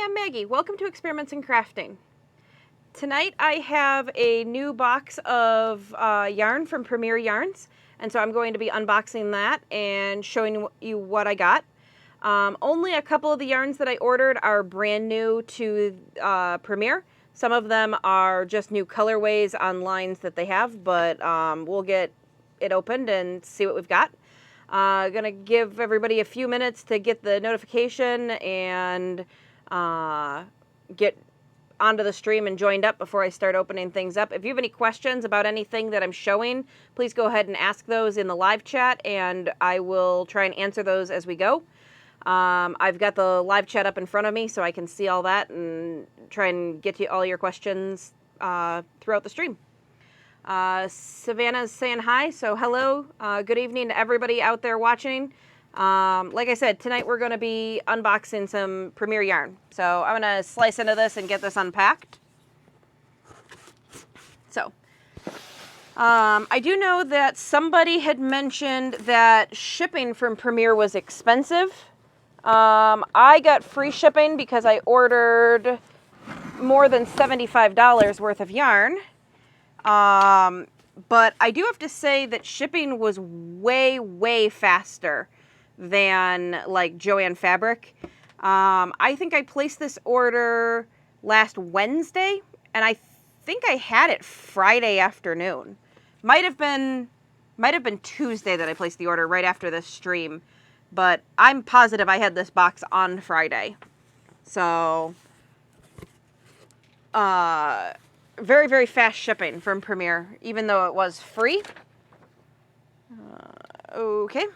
I'm Maggie. Welcome to Experiments in Crafting. Tonight I have a new box of yarn from Premier Yarns, and so I'm going to be unboxing that and showing you what I got. Only a couple of the yarns that I ordered are brand new to Premier. Some of them are just new colorways on lines that they have, but we'll get it opened and see what we've got. Gonna give everybody a few minutes to get the notification and get onto the stream and joined up before I start opening things up. If you have any questions about anything that I'm showing, please go ahead and ask those in the live chat, and I will try and answer those as we go. I've got the live chat up in front of me so I can see all that and try and get to all your questions throughout the stream. Savannah's saying hi, so hello. Good evening to everybody out there watching. Like I said, tonight we're going to be unboxing some Premier yarn. So I'm going to slice into this and get this unpacked. So, I do know that somebody had mentioned that shipping from Premier was expensive. I got free shipping because I ordered more than $75 worth of yarn. But I do have to say that shipping was way, way faster than like Joann Fabric. I think I placed this order last Wednesday, and I think I had it Friday afternoon. Might have been Tuesday that I placed the order right after this stream, but I'm positive I had this box on Friday. So, very, very fast shipping from Premier, even though it was free. Okay.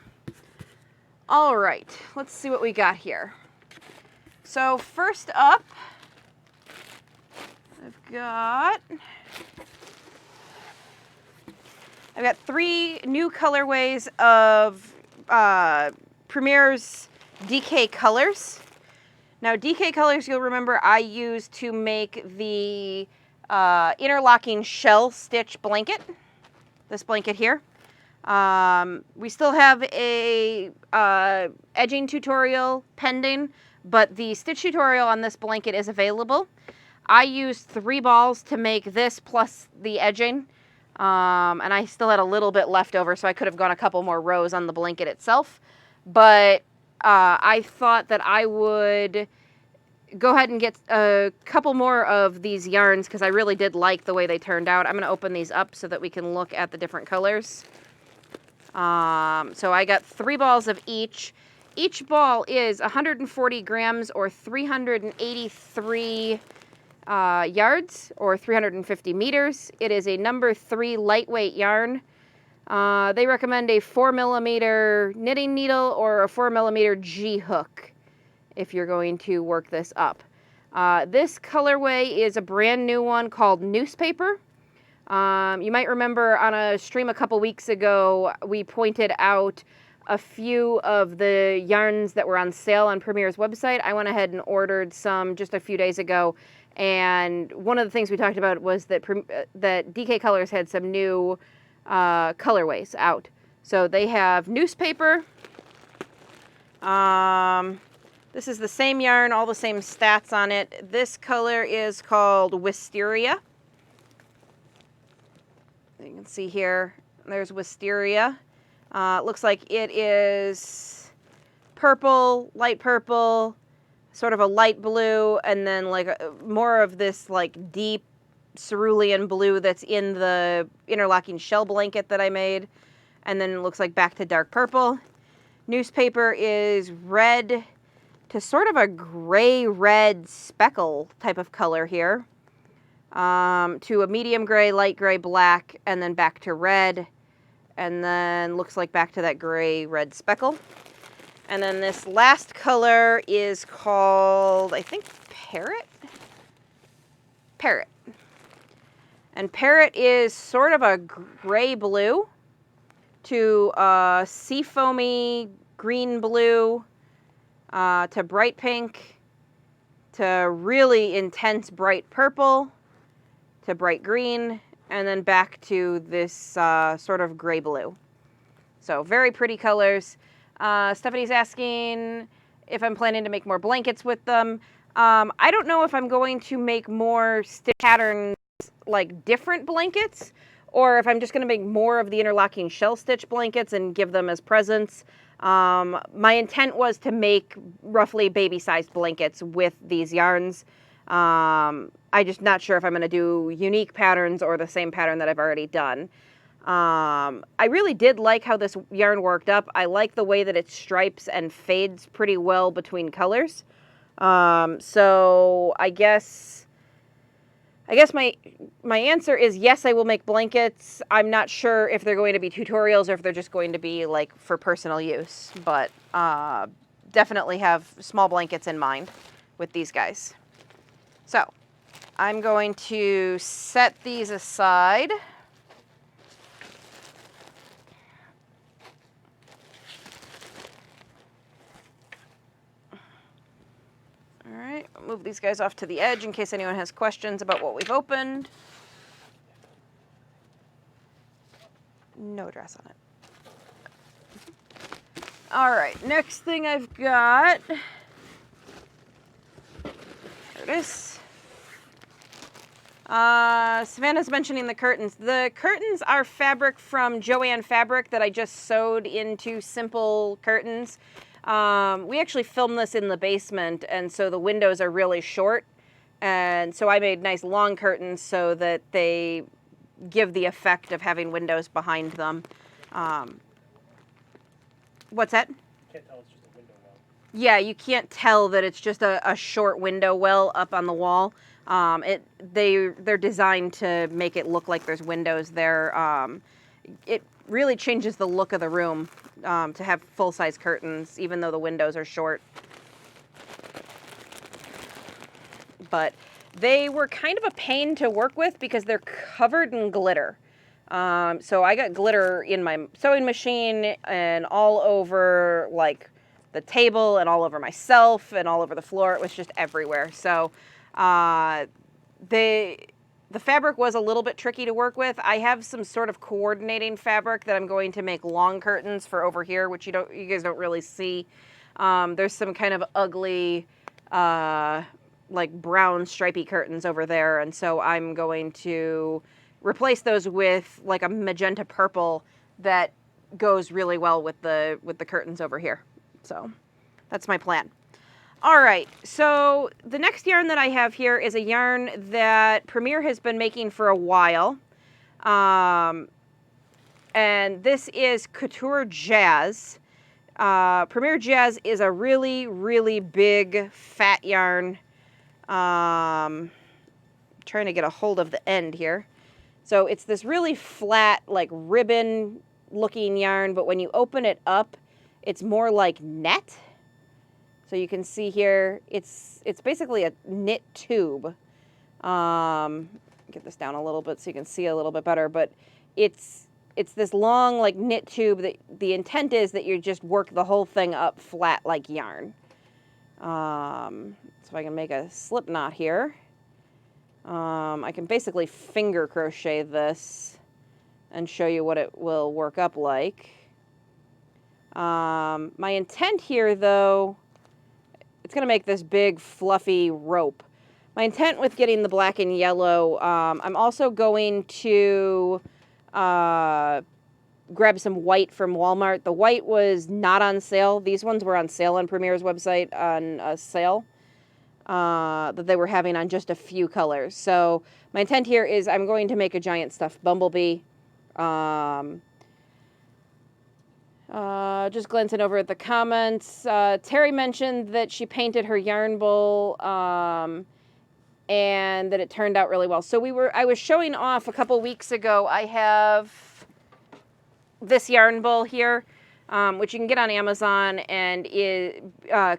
All right, let's see what we got here. So first up, I've got 3 new colorways of Premier's DK Colors. Now DK Colors, you'll remember I used to make the interlocking shell stitch blanket, this blanket here. We still have a edging tutorial pending, but the stitch tutorial on this blanket is available. I used 3 balls to make this plus the edging, and I still had a little bit left over, so I could have gone a couple more rows on the blanket itself. But I thought that I would go ahead and get a couple more of these yarns because I really did like the way they turned out. I'm going to open these up so that we can look at the different colors. So I got 3 balls of each. Each ball is 140 grams or 383 yards or 350 meters. It is a number 3 lightweight yarn. They recommend a 4mm knitting needle or a 4mm G-hook if you're going to work this up. This colorway is a brand new one called Newspaper. You might remember on a stream a couple weeks ago, we pointed out a few of the yarns that were on sale on Premier's website. I went ahead and ordered some just a few days ago, and one of the things we talked about was that DK Colors had some new colorways out. So they have Newspaper. This is the same yarn, all the same stats on it. This color is called Wisteria. You can see here, there's Wisteria. It looks like it is purple, light purple, sort of a light blue, and then like more of this like deep cerulean blue that's in the interlocking shell blanket that I made. And then it looks like back to dark purple. Newspaper is red to sort of a gray-red speckle type of color here. To a medium gray, light gray, black, and then back to red, and then looks like back to that gray-red speckle. And then this last color is called, I think, Parrot? Parrot. And Parrot is sort of a gray-blue to a seafoamy green-blue, to bright pink, to really intense bright purple, to bright green, and then back to this sort of gray-blue. So very pretty colors. Stephanie's asking if I'm planning to make more blankets with them. I don't know if I'm going to make more stitch patterns, like different blankets, or if I'm just going to make more of the interlocking shell stitch blankets and give them as presents. My intent was to make roughly baby-sized blankets with these yarns. I'm just not sure if I'm going to do unique patterns or the same pattern that I've already done. I really did like how this yarn worked up. I like the way that it stripes and fades pretty well between colors. So I guess my answer is yes, I will make blankets. I'm not sure if they're going to be tutorials or if they're just going to be like for personal use, but definitely have small blankets in mind with these guys. So I'm going to set these aside. All right, I'll move these guys off to the edge in case anyone has questions about what we've opened. No address on it. All right, next thing I've got, there it is. Savannah's mentioning the curtains. The curtains are fabric from Joann Fabric that I just sewed into simple curtains. We actually filmed this in the basement, and so the windows are really short. And so I made nice long curtains so that they give the effect of having windows behind them. What's that? You can't tell it's just a window well. Yeah, you can't tell that it's just a short window well up on the wall. They're designed to make it look like there's windows there. It really changes the look of the room to have full-size curtains, even though the windows are short. But they were kind of a pain to work with because they're covered in glitter. So I got glitter in my sewing machine and all over like the table and all over myself and all over the floor. It was just everywhere. So the fabric was a little bit tricky to work with. I have some sort of coordinating fabric that I'm going to make long curtains for over here, which you guys don't really see. There's some kind of ugly like brown stripy curtains over there, and so I'm going to replace those with like a magenta purple that goes really well with the curtains over here. So that's my plan. All right, so the next yarn that I have here is a yarn that Premier has been making for a while. And this is Couture Jazz. Premier Jazz is a really, really big, fat yarn. Trying to get a hold of the end here. So it's this really flat, like ribbon-looking yarn, but when you open it up, it's more like net. So you can see here, it's basically a knit tube. Get this down a little bit so you can see a little bit better, but it's this long like knit tube that the intent is that you just work the whole thing up flat like yarn. So I can make a slip knot here. I can basically finger crochet this and show you what it will work up like. My intent here though, it's going to make this big fluffy rope. My intent with getting the black and yellow, I'm also going to grab some white from Walmart. The white was not on sale. These ones were on sale on Premier's website on a sale that they were having on just a few colors. So my intent here is I'm going to make a giant stuffed bumblebee. Just glancing over at the comments, Terry mentioned that she painted her yarn bowl and that it turned out really well. So I was showing off a couple weeks ago. I have this yarn bowl here, which you can get on Amazon, and it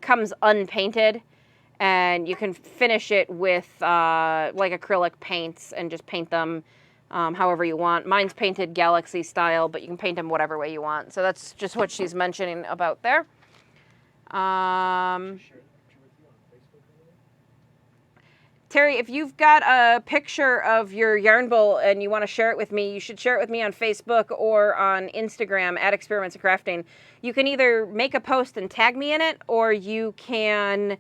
comes unpainted, and you can finish it with like acrylic paints and just paint them however you want. Mine's painted galaxy style, but you can paint them whatever way you want. So that's just what she's mentioning about there. Terry, if you've got a picture of your yarn bowl and you want to share it with me, you should share it with me on Facebook or on Instagram at Experiments of Crafting. You can either make a post and tag me in it, or you can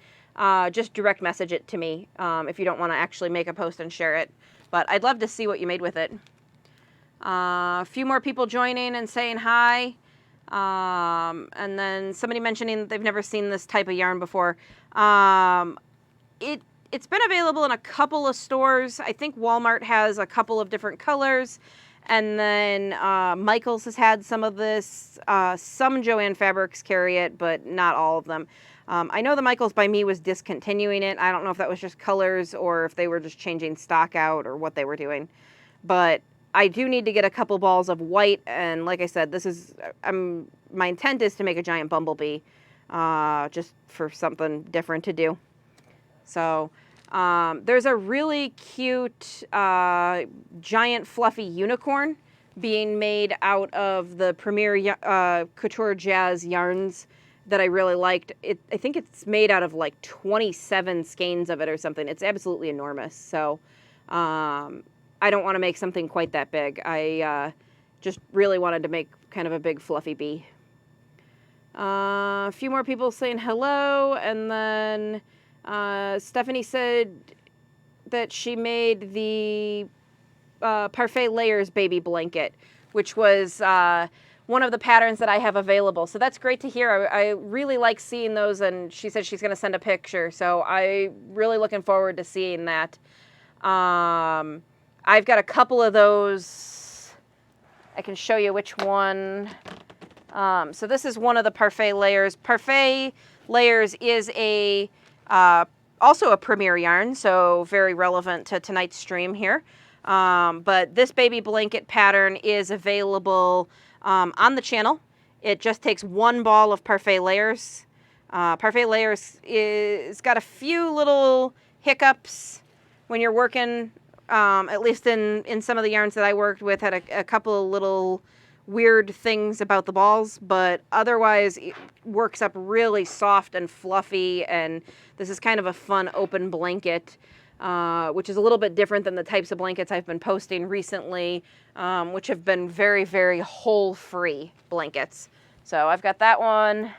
just direct message it to me if you don't want to actually make a post and share it. But I'd love to see what you made with it. A few more people joining and saying hi. And then somebody mentioning that they've never seen this type of yarn before. It's been available in a couple of stores. I think Walmart has a couple of different colors. And then Michaels has had some of this. Some Joann Fabrics carry it, but not all of them. I know the Michaels by Me was discontinuing it. I don't know if that was just colors or if they were just changing stock out or what they were doing. But I do need to get a couple balls of white. And like I said, this is my intent is to make a giant bumblebee just for something different to do. So there's a really cute giant fluffy unicorn being made out of the Premier Couture Jazz yarns that I really liked. I think it's made out of like 27 skeins of it or something. It's absolutely enormous. So I don't want to make something quite that big. I just really wanted to make kind of a big fluffy bee. A few more people saying hello, and then Stephanie said that she made the Parfait Layers baby blanket, which was one of the patterns that I have available. So that's great to hear. I really like seeing those, and she said she's going to send a picture. So I'm really looking forward to seeing that. I've got a couple of those. I can show you which one. So this is one of the Parfait Layers. Parfait Layers is also a Premier yarn, so very relevant to tonight's stream here. But this baby blanket pattern is available on the channel. It just takes one ball of Parfait Layers. Parfait Layers is got a few little hiccups when you're working, at least in some of the yarns that I worked with, had a couple of little weird things about the balls, but otherwise it works up really soft and fluffy, and this is kind of a fun open blanket, which is a little bit different than the types of blankets I've been posting recently, which have been very, very hole-free blankets. So I've got that one,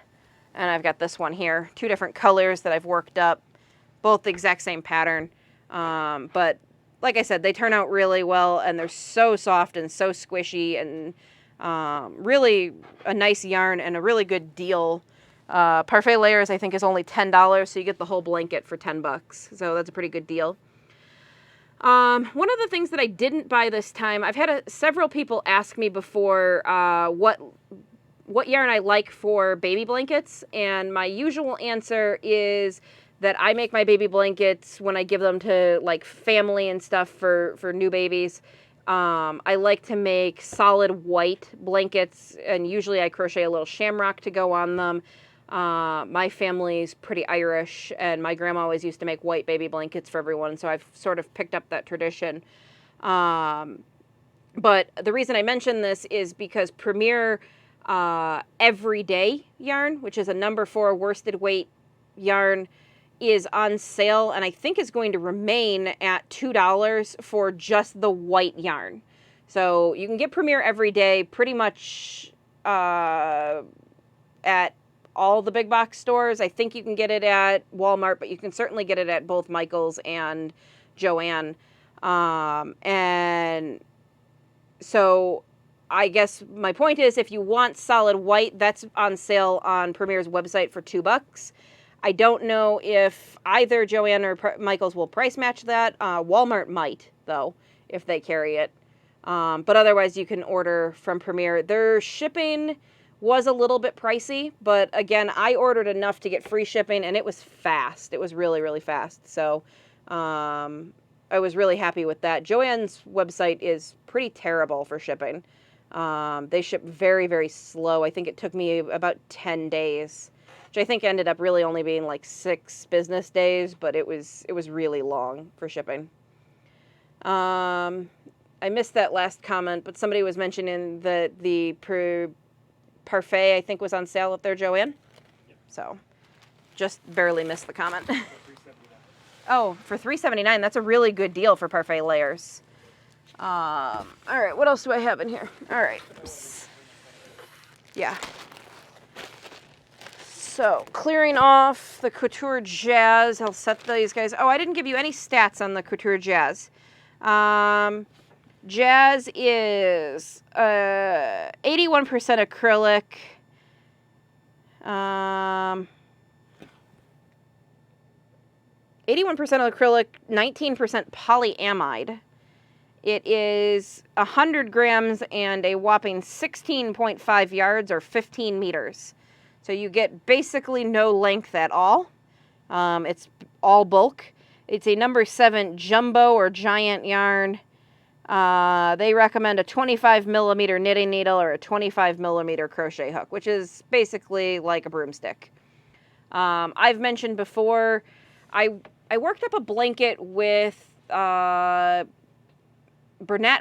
and I've got this one here. Two different colors that I've worked up, both the exact same pattern, but like I said, they turn out really well, and they're so soft and so squishy, and really a nice yarn and a really good deal. Parfait Layers, I think, is only $10, so you get the whole blanket for $10. So that's a pretty good deal. One of the things that I didn't buy this time, I've had several people ask me before what yarn I like for baby blankets, and my usual answer is that I make my baby blankets when I give them to like family and stuff for new babies. I like to make solid white blankets, and usually I crochet a little shamrock to go on them. My family's pretty Irish, and my grandma always used to make white baby blankets for everyone, so I've sort of picked up that tradition. But the reason I mention this is because Premier Everyday yarn, which is a number 4 worsted weight yarn, is on sale, and I think is going to remain at $2 for just the white yarn. So you can get Premier Everyday pretty much at all the big box stores. I think you can get it at Walmart, but you can certainly get it at both Michaels and Joann. And so I guess my point is, if you want solid white, that's on sale on Premier's website for $2. I don't know if either Joann or Michaels will price match that. Walmart might, though, if they carry it. But otherwise, you can order from Premier. Their shipping was a little bit pricey, but again, I ordered enough to get free shipping, and it was fast. It was really, really fast. So I was really happy with that. Joann's website is pretty terrible for shipping. They ship very, very slow. I think it took me about 10 days. Which I think ended up really only being like 6 business days, but it was really long for shipping. I missed that last comment, but somebody was mentioning that the Parfait, I think, was on sale up there, Joann. Yep. So just barely missed the comment. Oh, for $3.79, that's a really good deal for parfait layers. All right, what else do I have in here? All right. Yeah. So, clearing off the Couture Jazz. I'll set these guys. Oh, I didn't give you any stats on the Couture Jazz. Jazz is 81% acrylic. 81% acrylic, 19% polyamide. It is 100 grams and a whopping 16.5 yards or 15 meters. So you get basically no length at all. It's all bulk. It's a number 7 jumbo or giant yarn. They recommend a 25 millimeter knitting needle or a 25 millimeter crochet hook, which is basically like a broomstick. I've mentioned before, I worked up a blanket with Bernat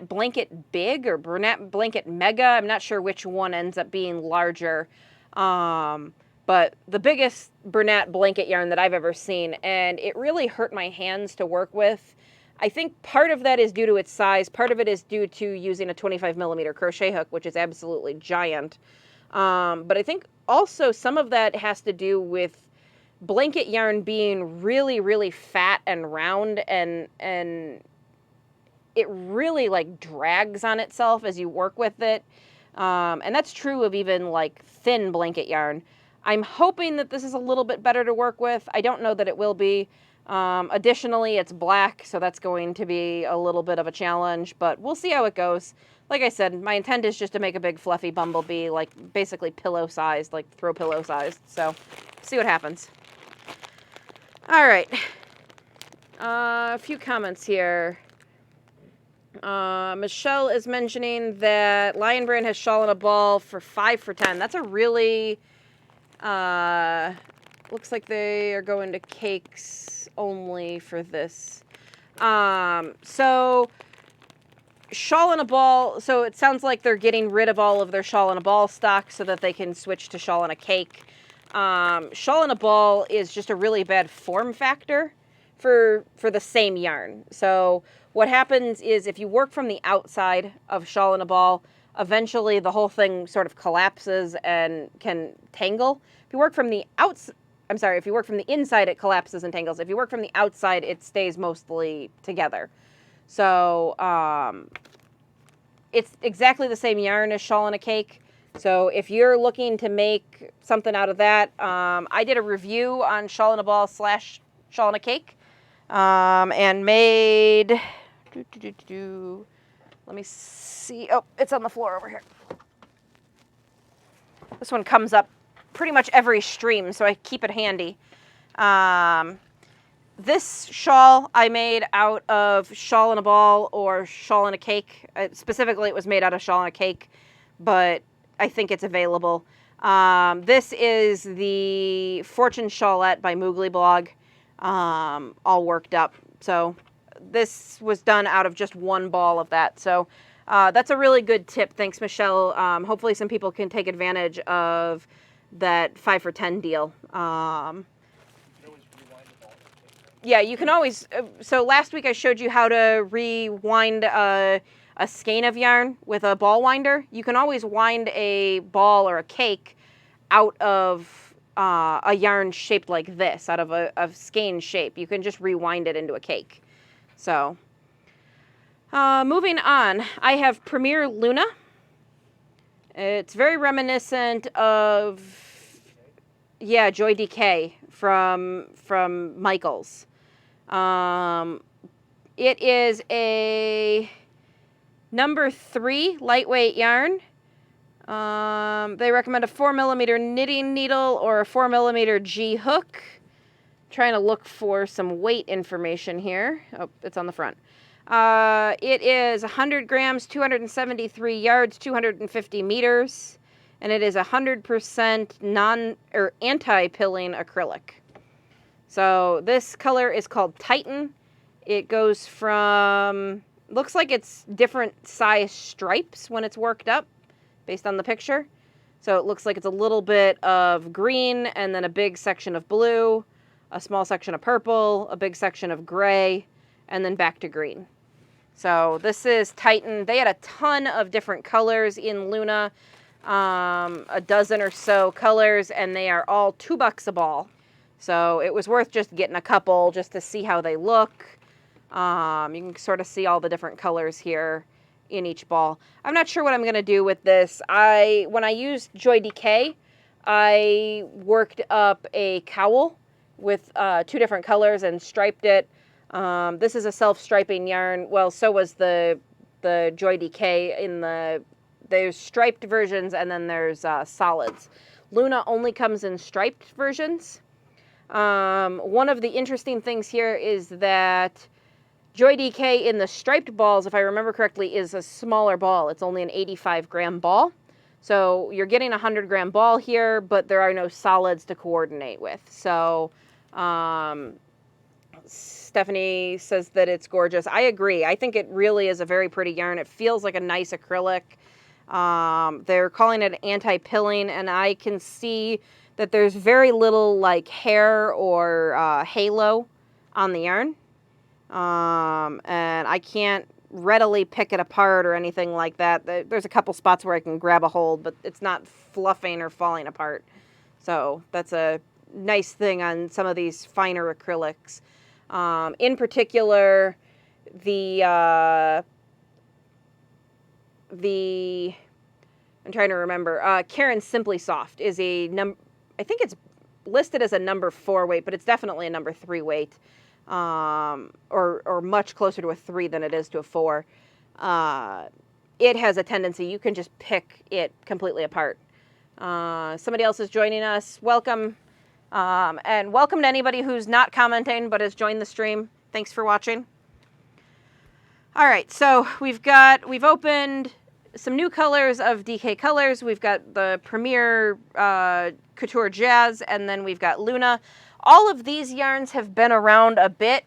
Blanket Big or Bernat Blanket Mega. I'm not sure which one ends up being larger. But the biggest Bernat blanket yarn that I've ever seen, and it really hurt my hands to work with. I think part of that is due to its size. Part of it is due to using a 25 millimeter crochet hook, which is absolutely giant. But I think also some of that has to do with blanket yarn being really, really fat and round, and it really like drags on itself as you work with it. And that's true of even like thin blanket yarn. I'm hoping that this is a little bit better to work with. I don't know that it will be. Additionally, it's black, so that's going to be a little bit of a challenge, but we'll see how it goes. Like I said, my intent is just to make a big fluffy bumblebee, like basically pillow sized, like throw pillow sized. So see what happens. All right. A few comments here. Michelle is mentioning that Lion Brand has shawl in a ball for 5 for $10. That's a really, looks like they are going to cakes only for this. So shawl in a ball, so it sounds like they're getting rid of all of their shawl in a ball stock so that they can switch to shawl in a cake. Shawl in a ball is just a really bad form factor for the same yarn. So what happens is if you work from the outside of shawl in a ball, eventually the whole thing sort of collapses and can tangle. If you work from the if you work from the inside, it collapses and tangles. If you work from the outside, it stays mostly together. So it's exactly the same yarn as shawl in a cake. So if you're looking to make something out of that, I did a review on shawl in a ball / shawl in a cake, and made, let me see, oh, it's on the floor over here. This one comes up pretty much every stream, so I keep it handy. This shawl I made out of shawl in a ball or shawl in a cake. Specifically, it was made out of shawl in a cake, but I think it's available. This is the Fortune Shawlette by Moogly Blog, all worked up. So this was done out of just one ball of that. So that's a really good tip. Thanks, Michelle. Hopefully some people can take advantage of that 5 for $10 deal. Yeah, you can always, so last week I showed you how to rewind a skein of yarn with a ball winder. You can always wind a ball or a cake out of a yarn shaped like this, out of a skein shape. You can just rewind it into a cake. So, moving on, I have Premier Luna. It's very reminiscent of, yeah, Joy DK from Michaels. It is a number 3 lightweight yarn. They recommend a 4 millimeter knitting needle or a 4 millimeter G hook. Trying to look for some weight information here. Oh, it's on the front. It is 100 grams, 273 yards, 250 meters, and it is 100% anti-pilling acrylic. So this color is called Titan. It goes from, looks like it's different size stripes when it's worked up based on the picture. So it looks like it's a little bit of green and then a big section of blue, a small section of purple, a big section of gray, and then back to green. So this is Titan. They had a ton of different colors in Luna, a dozen or so colors, and they are all $2 a ball. So it was worth just getting a couple just to see how they look. You can sort of see all the different colors here in each ball. I'm not sure what I'm going to do with this. When I used Joy DK, I worked up a cowl with 2 different colors and striped it. This is a self-striping yarn. Well, so was the Joy DK. There's striped versions and then there's solids. Luna only comes in striped versions. One of the interesting things here is that Joy DK in the striped balls, if I remember correctly, is a smaller ball. It's only an 85-gram ball. So you're getting a 100-gram ball here, but there are no solids to coordinate with. So Stephanie says that it's gorgeous. I agree. I think it really is a very pretty yarn. It feels like a nice acrylic. They're calling it anti-pilling, and I can see that there's very little like hair or halo on the yarn. And I can't readily pick it apart or anything like that. There's a couple spots where I can grab a hold, but it's not fluffing or falling apart. So that's a nice thing on some of these finer acrylics. In particular, I'm trying to remember, Karen Simply Soft is I think it's listed as a number 4 weight, but it's definitely a number 3 weight. Or much closer to a 3 than it is to a 4. It has a tendency, you can just pick it completely apart. Somebody else is joining us. Welcome. And welcome to anybody who's not commenting but has joined the stream. Thanks for watching. All right, so we've opened some new colors of DK Colors. We've got the Premier Couture Jazz, and then we've got Luna. All of these yarns have been around a bit.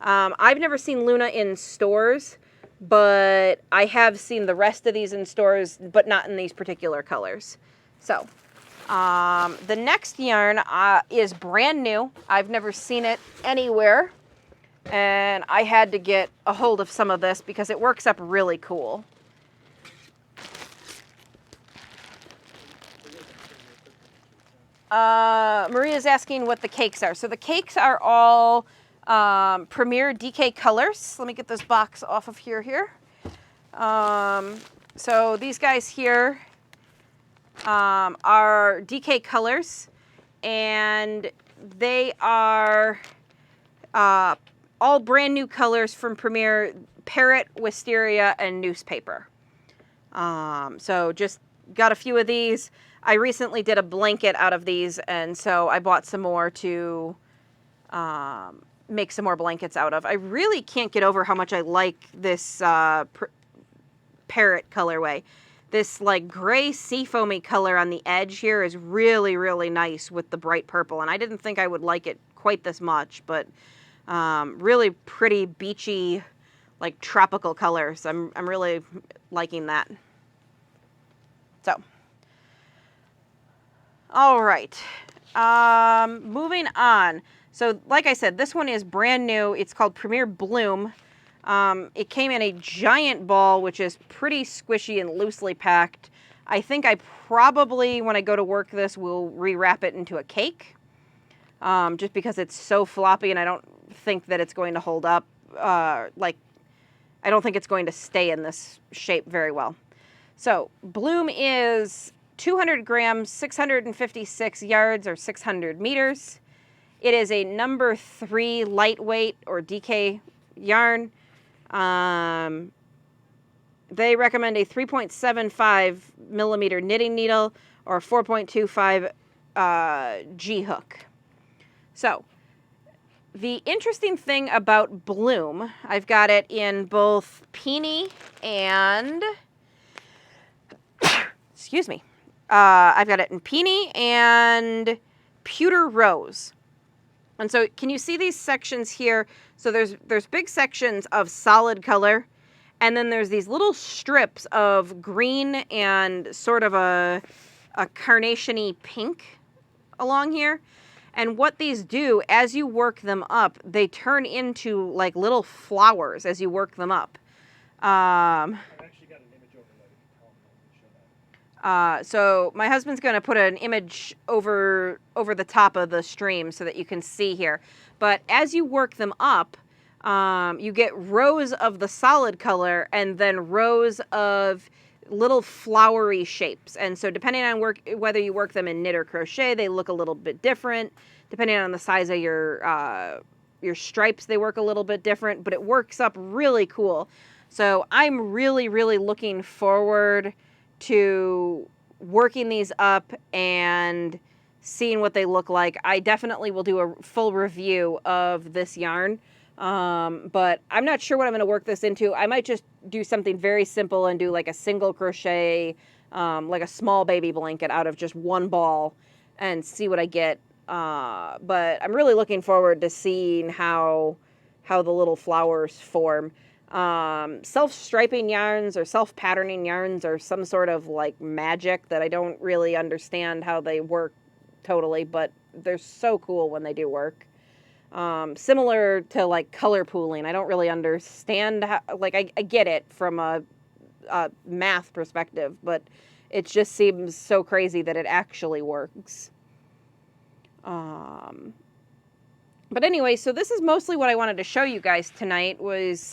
I've never seen Luna in stores, but I have seen the rest of these in stores, but not in these particular colors. So the next yarn is brand new. I've never seen it anywhere, and I had to get a hold of some of this because it works up really cool. Maria's asking what the cakes are. So the cakes are all Premier DK Colors. Let me get this box off of here. So these guys here are DK Colors, and they are all brand new colors from Premier: Parrot, Wisteria, and Newspaper. So just got a few of these. I recently did a blanket out of these, and so I bought some more to make some more blankets out of. I really can't get over how much I like this Parrot colorway. This like gray seafoamy color on the edge here is really, really nice with the bright purple, and I didn't think I would like it quite this much, but really pretty beachy, like tropical colors. I'm really liking that. So. All right, moving on. So like I said, this one is brand new. It's called Premier Bloom. It came in a giant ball, which is pretty squishy and loosely packed. I think I probably, when I go to work this, will rewrap it into a cake, just because it's so floppy and I don't think that it's going to hold up. I don't think it's going to stay in this shape very well. So Bloom is 200 grams, 656 yards, or 600 meters. It is a number 3 lightweight or DK yarn. They recommend a 3.75 millimeter knitting needle or 4.25 G hook. So the interesting thing about Bloom, I've got it in both Peony and excuse me. I've got it in Peony and Pewter Rose. And so can you see these sections here? So there's big sections of solid color, and then there's these little strips of green and sort of a carnation-y pink along here. And what these do, as you work them up, they turn into like little flowers as you work them up. I've actually got an image overlay to tell them to show that. So my husband's going to put an image over the top of the stream so that you can see here. But as you work them up, you get rows of the solid color and then rows of little flowery shapes. And so depending on whether you work them in knit or crochet, they look a little bit different. Depending on the size of your stripes, they work a little bit different, but it works up really cool. So I'm really, really looking forward to working these up and seeing what they look like. I definitely will do a full review of this yarn. But I'm not sure what I'm going to work this into. I might just do something very simple and do like a single crochet, like a small baby blanket out of just one ball and see what I get. But I'm really looking forward to seeing how the little flowers form. Self-striping yarns or self-patterning yarns are some sort of like magic that I don't really understand how they work totally, but they're so cool when they do work. Similar to like color pooling. I don't really understand how, like I get it from a math perspective, but it just seems so crazy that it actually works. But anyway, so this is mostly what I wanted to show you guys tonight was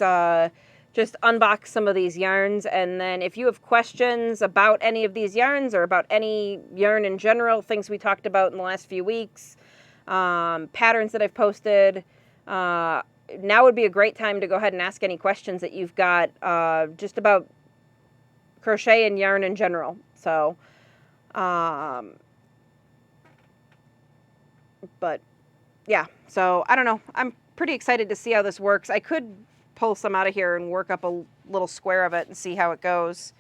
just unbox some of these yarns. And then if you have questions about any of these yarns or about any yarn in general, things we talked about in the last few weeks, patterns that I've posted, now would be a great time to go ahead and ask any questions that you've got just about crochet and yarn in general. So, but yeah, so I don't know. I'm pretty excited to see how this works. I could pull some out of here and work up a little square of it and see how it goes.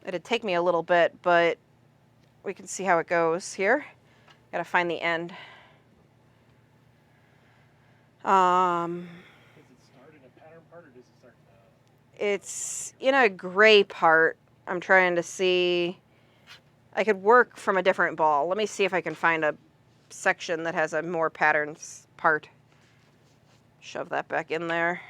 It'd take me a little bit, but we can see how it goes here. Gotta find the end. Does it start in a pattern part or does it start in a... It's in a gray part. I'm trying to see. I could work from a different ball. Let me see if I can find a section that has a more patterns part. Shove that back in there.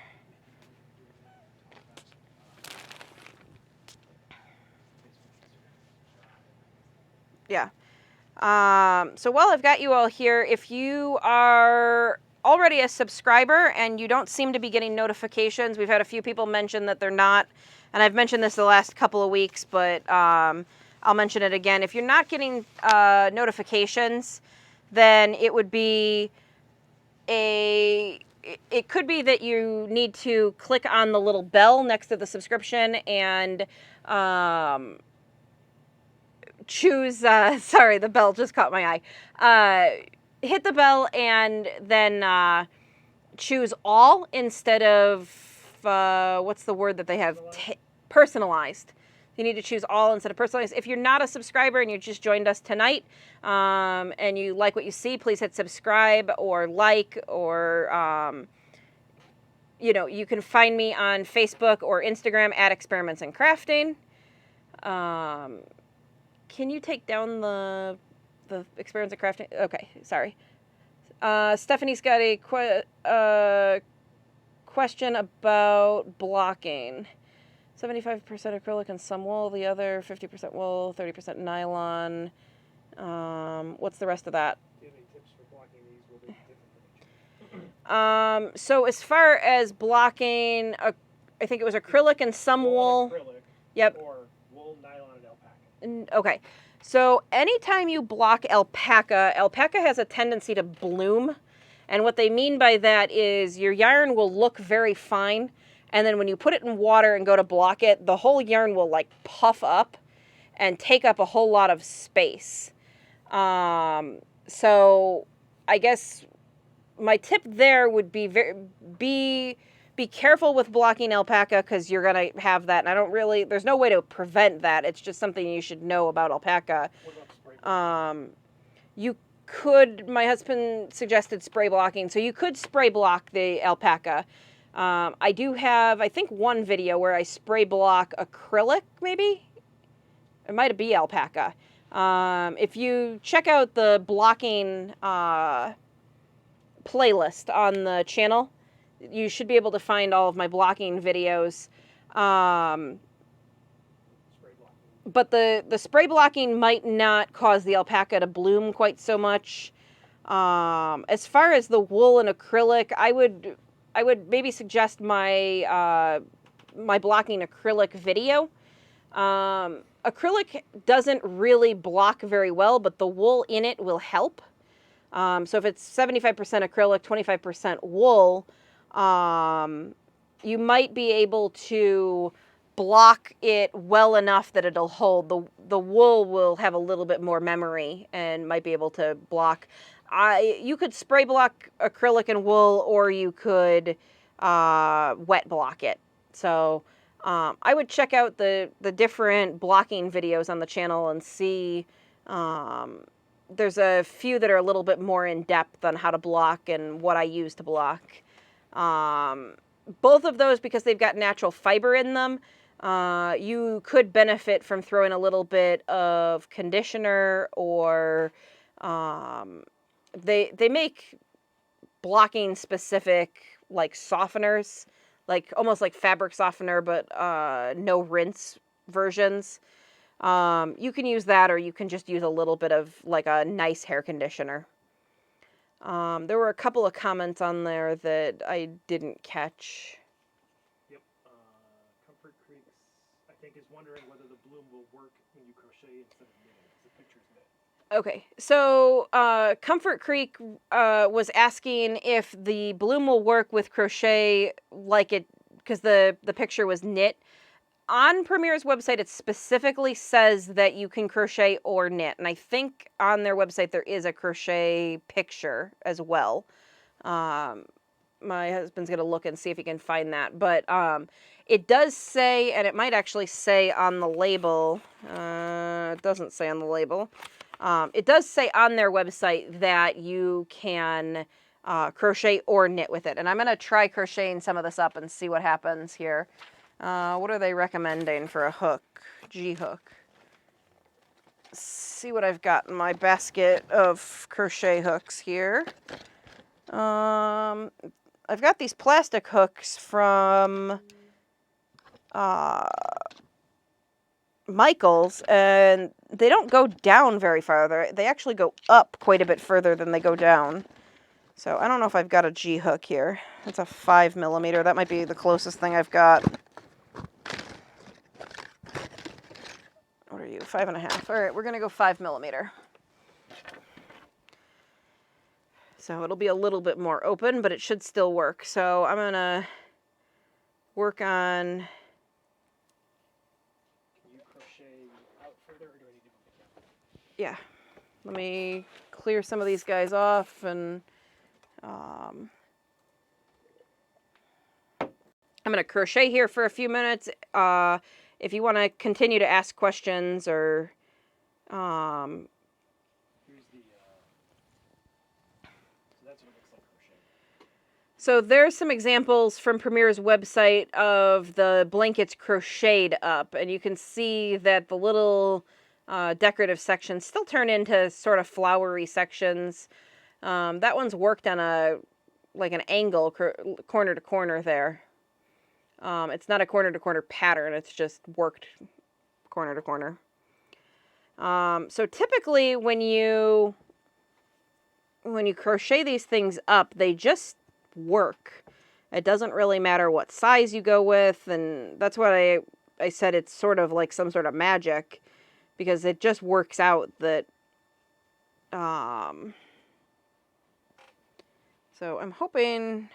Yeah. So while I've got you all here, if you are already a subscriber and you don't seem to be getting notifications, we've had a few people mention that they're not, and I've mentioned this the last couple of weeks, but I'll mention it again. If you're not getting notifications, then it would be it could be that you need to click on the little bell next to the subscription and choose, sorry, the bell just caught my eye. Hit the bell and then choose all instead of, what's the word that they have? Personalized. You need to choose all instead of personalized. If you're not a subscriber and you just joined us tonight and you like what you see, please hit subscribe or like or, you know, you can find me on Facebook or Instagram at Experiments in Crafting. Can you take down the Experiments in Crafting? Okay, sorry. Stephanie's got a question about blocking. 75% acrylic and some wool, the other 50% wool, 30% nylon. What's the rest of that? Do you have any tips for blocking these? Will they be different? So as far as blocking, I think it was acrylic and some wool. Acrylic, Yep. or wool, nylon, and alpaca. Okay. So anytime you block alpaca has a tendency to bloom. And what they mean by that is your yarn will look very fine. And then when you put it in water and go to block it, the whole yarn will like puff up and take up a whole lot of space. So I guess my tip there would be be careful with blocking alpaca because you're going to have that. And there's no way to prevent that. It's just something you should know about alpaca. What about spray? You could, my husband suggested spray blocking. So you could spray block the alpaca. I do have, I think, one video where I spray block acrylic, maybe? It might be alpaca. If you check out the blocking playlist on the channel, you should be able to find all of my blocking videos. Spray blocking. But the spray blocking might not cause the alpaca to bloom quite so much. As far as the wool and acrylic, I would maybe suggest my my blocking acrylic video. Acrylic doesn't really block very well, but the wool in it will help. So if it's 75% acrylic, 25% wool, you might be able to block it well enough that it'll hold. The wool will have a little bit more memory and might be able to block. You could spray block acrylic and wool, or you could wet block it. So I would check out the different blocking videos on the channel and see. There's a few that are a little bit more in depth on how to block and what I use to block. Both of those, because they've got natural fiber in them, you could benefit from throwing a little bit of conditioner, or they make blocking specific like softeners, like almost like fabric softener, but no rinse versions. You can use that, or you can just use a little bit of like a nice hair conditioner. There were a couple of comments on there that I didn't catch. Yep. Comfort Creek, I think, is wondering whether the bloom will work when you crochet instead of knitting. The picture's knit. Okay, so Comfort Creek was asking if the bloom will work with crochet, like it, because the picture was knit. On Premier's website, it specifically says that you can crochet or knit, and I think on their website there is a crochet picture as well. My husband's gonna look and see if he can find that, but it does say, and it might actually say on the label. It doesn't say on the label. It does say on their website that you can crochet or knit with it, and I'm gonna try crocheting some of this up and see what happens here. What are they recommending for a hook? G-hook. See what I've got in my basket of crochet hooks here. I've got these plastic hooks from Michaels, and they don't go down very far. They actually go up quite a bit further than they go down. So I don't know if I've got a G-hook here. It's a 5mm. That might be the closest thing I've got. What are you, 5.5? All right, we're gonna go 5mm. So it'll be a little bit more open, but it should still work. So I'm gonna work on. Can you crochet out further, or do I need to move it down? Yeah, let me clear some of these guys off, and I'm gonna crochet here for a few minutes. If you want to continue to ask questions, or Here's the. So that's what it looks like crochet. so there's some examples from Premier's website of the blankets crocheted up, and you can see that the little decorative sections still turn into sort of flowery sections. That one's worked on an angle, corner to corner there. It's not a corner to corner pattern, it's just worked corner to corner. So typically when you crochet these things up, they just work. It doesn't really matter what size you go with, and that's what I said it's sort of like some sort of magic, because it just works out that so I'm hoping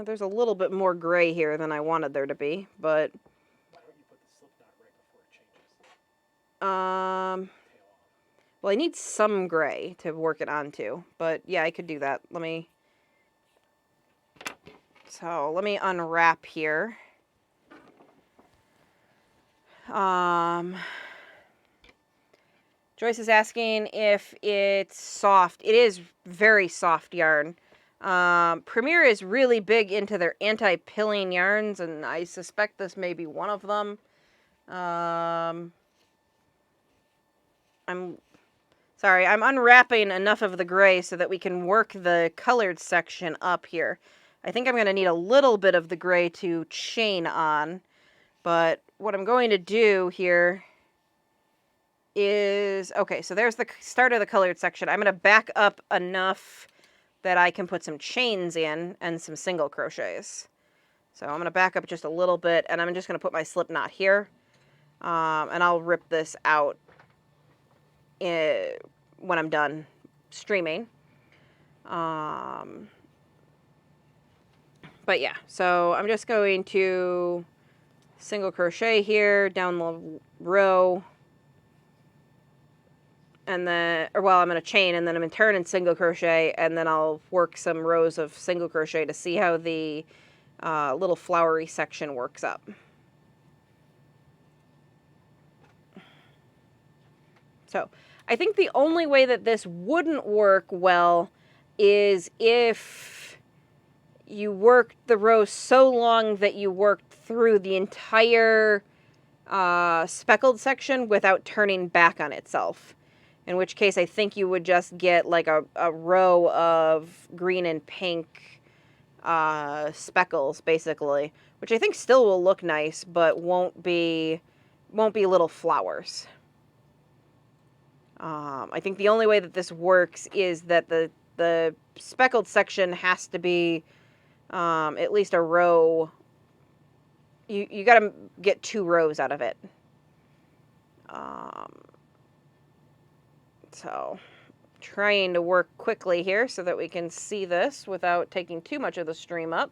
there's a little bit more gray here than I wanted there to be, but Why don't you put the slip knot right before it changes? well, I need some gray to work it onto, but yeah, I could do that. Let me unwrap here. Joyce is asking if it's soft. It is very soft yarn. Premier is really big into their anti-pilling yarns, and I suspect this may be one of them. I'm unwrapping enough of the gray so that we can work the colored section up here. I think I'm going to need a little bit of the gray to chain on, but what I'm going to do here is, okay, so there's the start of the colored section. I'm going to back up enough that I can put some chains in and some single crochets. So I'm going to back up just a little bit, and I'm just going to put my slip knot here, and I'll rip this out when I'm done streaming. But yeah, so I'm just going to single crochet here down the row, and then, I'm going to chain, and then I'm going to turn and single crochet, and then I'll work some rows of single crochet to see how the little flowery section works up. So I think the only way that this wouldn't work well is if you worked the row so long that you worked through the entire speckled section without turning back on itself. In which case I think you would just get like a row of green and pink speckles, basically. Which I think still will look nice, but won't be little flowers. I think the only way that this works is that the speckled section has to be at least a row. You got to get 2 rows out of it. So, trying to work quickly here so that we can see this without taking too much of the stream up.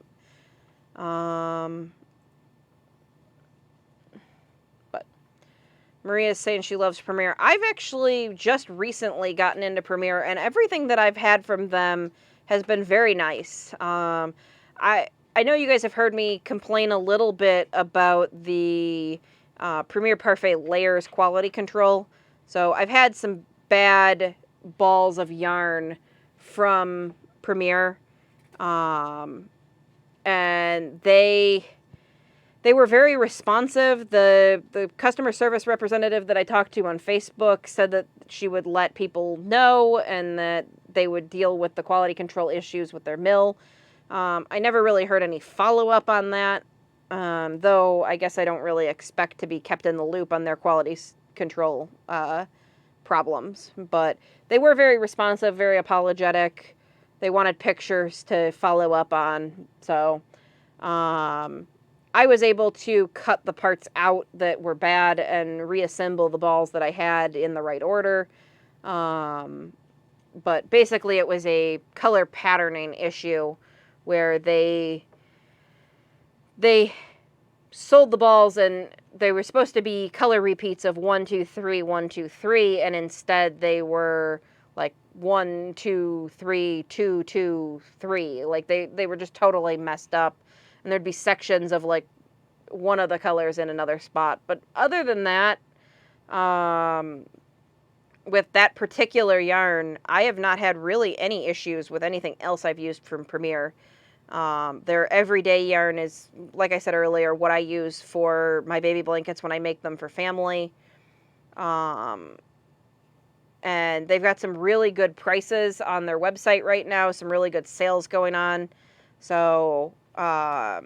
But Maria's saying she loves Premiere. I've actually just recently gotten into Premiere, and everything that I've had from them has been very nice. I know you guys have heard me complain a little bit about the Premiere Parfait Layers quality control. So I've had some bad balls of yarn from Premiere, and they were very responsive. The customer service representative that I talked to on Facebook said that she would let people know and that they would deal with the quality control issues with their mill. I never really heard any follow-up on that, though I guess I don't really expect to be kept in the loop on their quality control problems. But they were very responsive, very apologetic. They wanted pictures to follow up on, so I was able to cut the parts out that were bad and reassemble the balls that I had in the right order. But basically it was a color patterning issue where they sold the balls and they were supposed to be color repeats of 1, 2, 3, 1, 2, 3, and instead they were like 1, 2, 3, 2, 2, 3. Like they were just totally messed up, and there'd be sections of like one of the colors in another spot. But other than that, with that particular yarn, I have not had really any issues with anything else I've used from Premiere. Their everyday yarn is, like I said earlier, what I use for my baby blankets when I make them for family. And they've got some really good prices on their website right now, some really good sales going on. So, I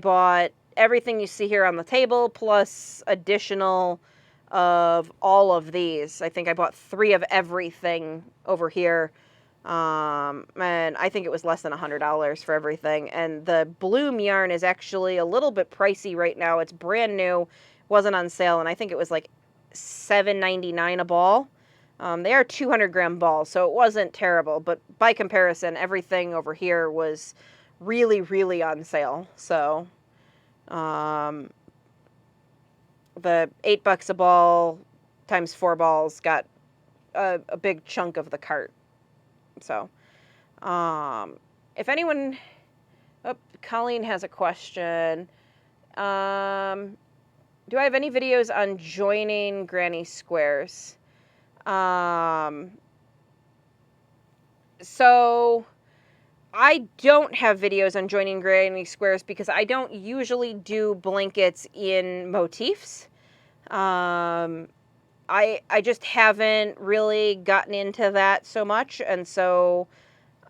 bought everything you see here on the table, plus additional of all of these. I think I bought 3 of everything over here. And I think it was less than $100 for everything. And the Bloom yarn is actually a little bit pricey right now. It's brand new, wasn't on sale, and I think it was like $7.99 a ball. They are 200-gram balls, so it wasn't terrible. But by comparison, everything over here was really, really on sale. So, the $8 a ball times 4 balls got a big chunk of the cart. So, if anyone, Colleen has a question. Do I have any videos on joining granny squares? So I don't have videos on joining granny squares because I don't usually do blankets in motifs. I just haven't really gotten into that so much, and so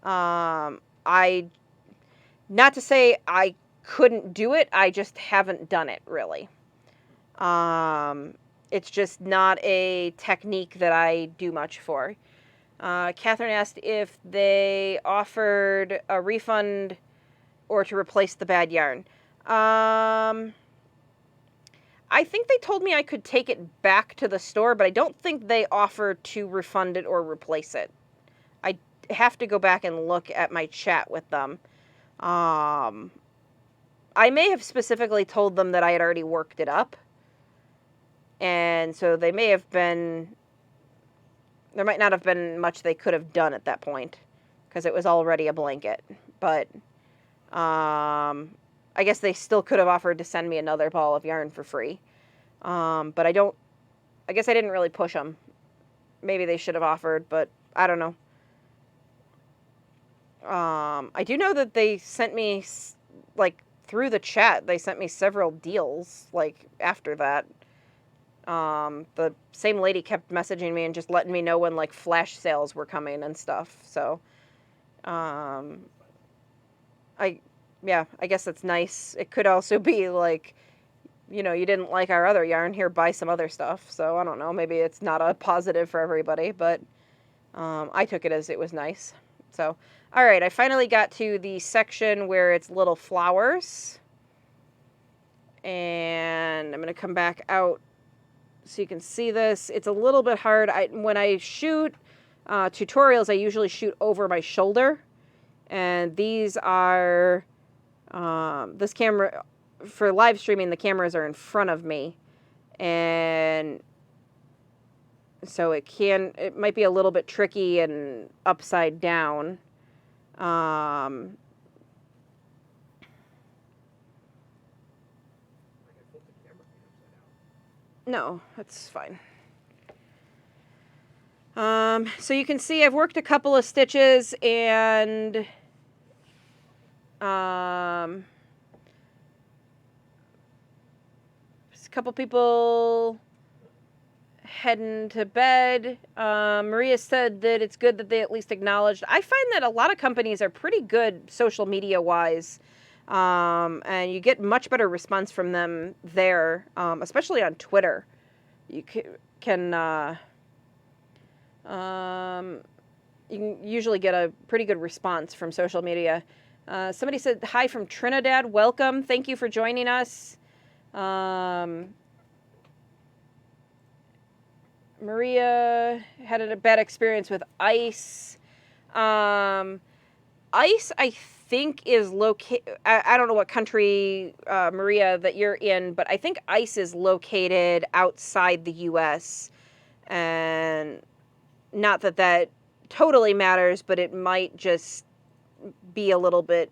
I, not to say I couldn't do it, I just haven't done it really. It's just not a technique that I do much for. Catherine asked if they offered a refund or to replace the bad yarn. I think they told me I could take it back to the store, but I don't think they offered to refund it or replace it. I have to go back and look at my chat with them. I may have specifically told them that I had already worked it up. And so they may have been... There might not have been much they could have done at that point, because it was already a blanket. But I guess they still could have offered to send me another ball of yarn for free. But I guess I didn't really push them. Maybe they should have offered, but I don't know. I do know that they sent me, like, through the chat, they sent me several deals, like, after that. The same lady kept messaging me and just letting me know when, like, flash sales were coming and stuff. So, I guess that's nice. It could also be like, you know, you didn't like our other yarn, here, buy some other stuff. So I don't know, maybe it's not a positive for everybody, but I took it as it was nice. So, all right, I finally got to the section where it's little flowers. And I'm going to come back out so you can see this. It's a little bit hard. When I shoot tutorials, I usually shoot over my shoulder. And these are, this camera, for live streaming, the cameras are in front of me. And so it might be a little bit tricky and upside down. No, that's fine. So you can see I've worked a couple of stitches, and a couple people heading to bed. Maria said that it's good that they at least acknowledged. I find that a lot of companies are pretty good social media wise, and you get much better response from them there, especially on Twitter. You can you can usually get a pretty good response from social media. Somebody said, hi from Trinidad, welcome, thank you for joining us. Maria had a bad experience with ice. Ice, I think, is located... I don't know what country, Maria, that you're in, but I think ice is located outside the U.S. And not that that totally matters, but it might just be a little bit...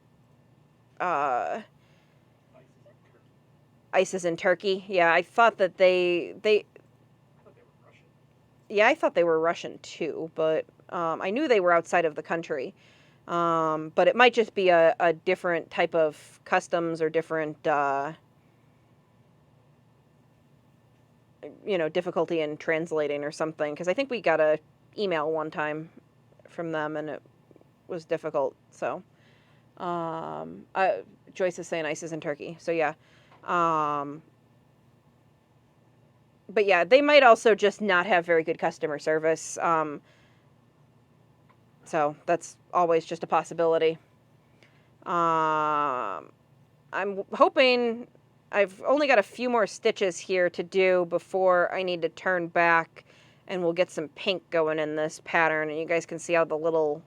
Ice is in Turkey. Yeah, I thought that they yeah, I thought they were Russian too, but I knew they were outside of the country. But it might just be a different type of customs or different, difficulty in translating or something. Because I think we got a email one time from them, and it was difficult. So, Joyce is saying ice is in Turkey. So yeah. But yeah, they might also just not have very good customer service. So that's always just a possibility. I'm hoping... I've only got a few more stitches here to do before I need to turn back, and we'll get some pink going in this pattern, and you guys can see how the little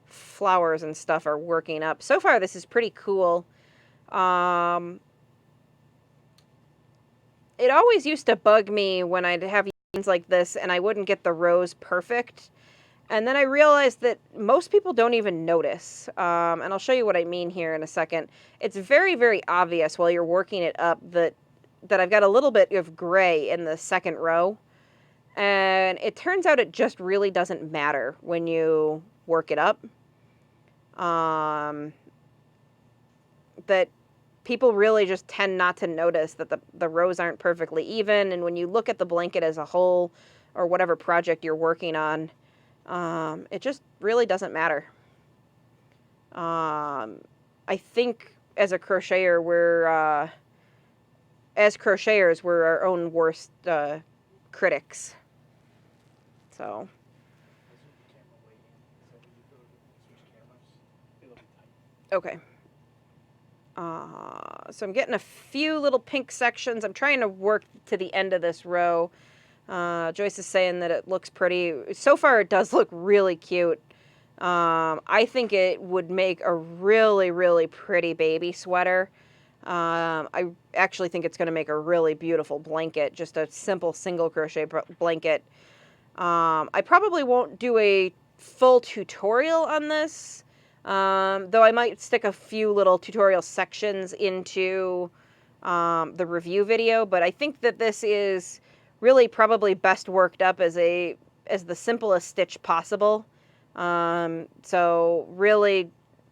flowers and stuff are working up. So far, this is pretty cool. It always used to bug me when I'd have yarns like this and I wouldn't get the rows perfect. And then I realized that most people don't even notice. And I'll show you what I mean here in a second. It's very, very obvious while you're working it up that I've got a little bit of gray in the second row. And it turns out it just really doesn't matter when you work it up. That people really just tend not to notice that the rows aren't perfectly even. And when you look at the blanket as a whole, or whatever project you're working on, it just really doesn't matter. I think as a crocheter, as crocheters, we're our own worst critics. So. Okay. So I'm getting a few little pink sections. I'm trying to work to the end of this row. Joyce is saying that it looks pretty. So far, it does look really cute. I think it would make a really, really pretty baby sweater. I actually think it's going to make a really beautiful blanket, just a simple single crochet blanket. I probably won't do a full tutorial on this, though I might stick a few little tutorial sections into the review video, but I think that this is really probably best worked up as the simplest stitch possible. So really,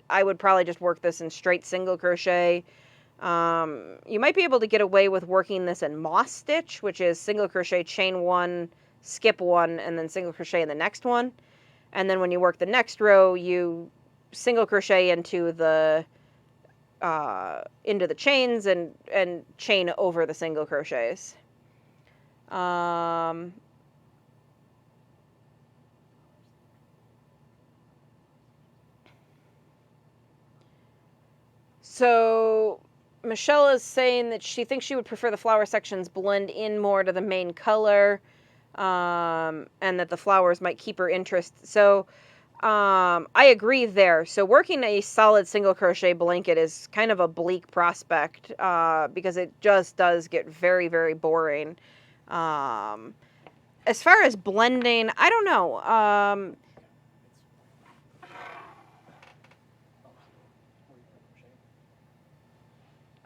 I would probably just work this in straight single crochet. You might be able to get away with working this in moss stitch, which is single crochet, chain one, skip one, and then single crochet in the next one. And then when you work the next row, you single crochet into the chains and chain over the single crochets. So Michelle is saying that she thinks she would prefer the flower sections blend in more to the main color, and that the flowers might keep her interest. So I agree there. So working a solid single crochet blanket is kind of a bleak prospect, because it just does get very, very boring. As far as blending, I don't know.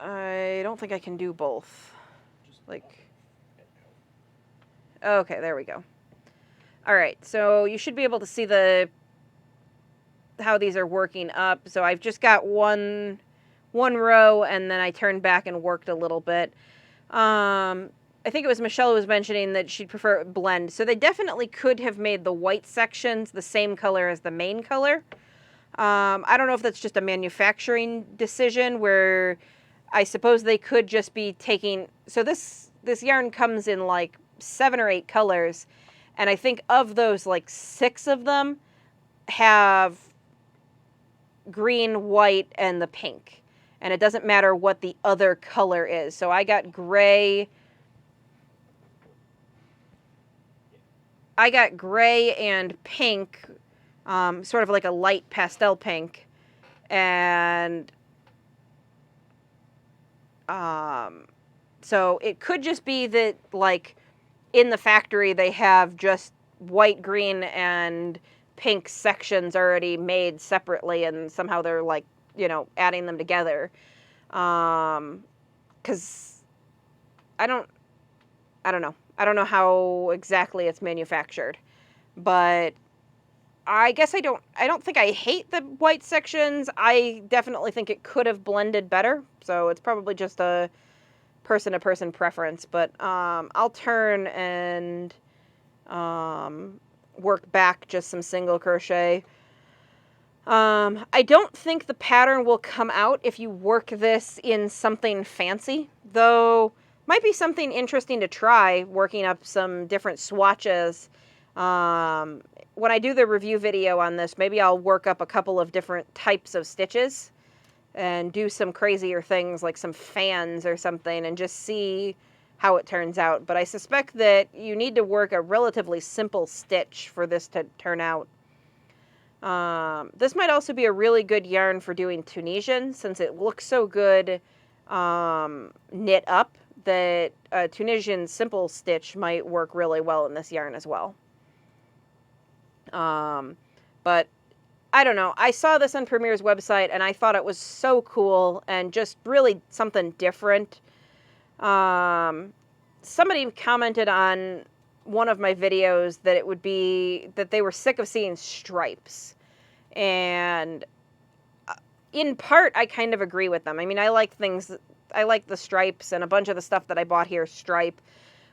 I don't think I can do both. Like, okay, there we go. All right, so you should be able to see how these are working up. So I've just got one row, and then I turned back and worked a little bit. I think it was Michelle who was mentioning that she'd prefer blend. So they definitely could have made the white sections the same color as the main color. I don't know if that's just a manufacturing decision where I suppose they could just be taking... So this yarn comes in like 7 or 8 colors, and I think of those, like 6 of them have green, white, and the pink. And it doesn't matter what the other color is. So I got gray... and pink, sort of like a light pastel pink, and so it could just be that, like, in the factory they have just white, green, and pink sections already made separately, and somehow they're, like, you know, adding them together. Because I don't know. I don't know how exactly it's manufactured, but I guess I don't think I hate the white sections. I definitely think it could have blended better. So it's probably just a person-to-person preference. But I'll turn and work back just some single crochet. I don't think the pattern will come out if you work this in something fancy, though might be something interesting to try, working up some different swatches. When I do the review video on this, maybe I'll work up a couple of different types of stitches and do some crazier things like some fans or something and just see how it turns out. But I suspect that you need to work a relatively simple stitch for this to turn out. This might also be a really good yarn for doing Tunisian, since it looks so good knit up, that a Tunisian simple stitch might work really well in this yarn as well. But I don't know. I saw this on Premier's website and I thought it was so cool and just really something different. Somebody commented on one of my videos that it would be that they were sick of seeing stripes. And in part, I kind of agree with them. I mean, I like the stripes, and a bunch of the stuff that I bought here stripe,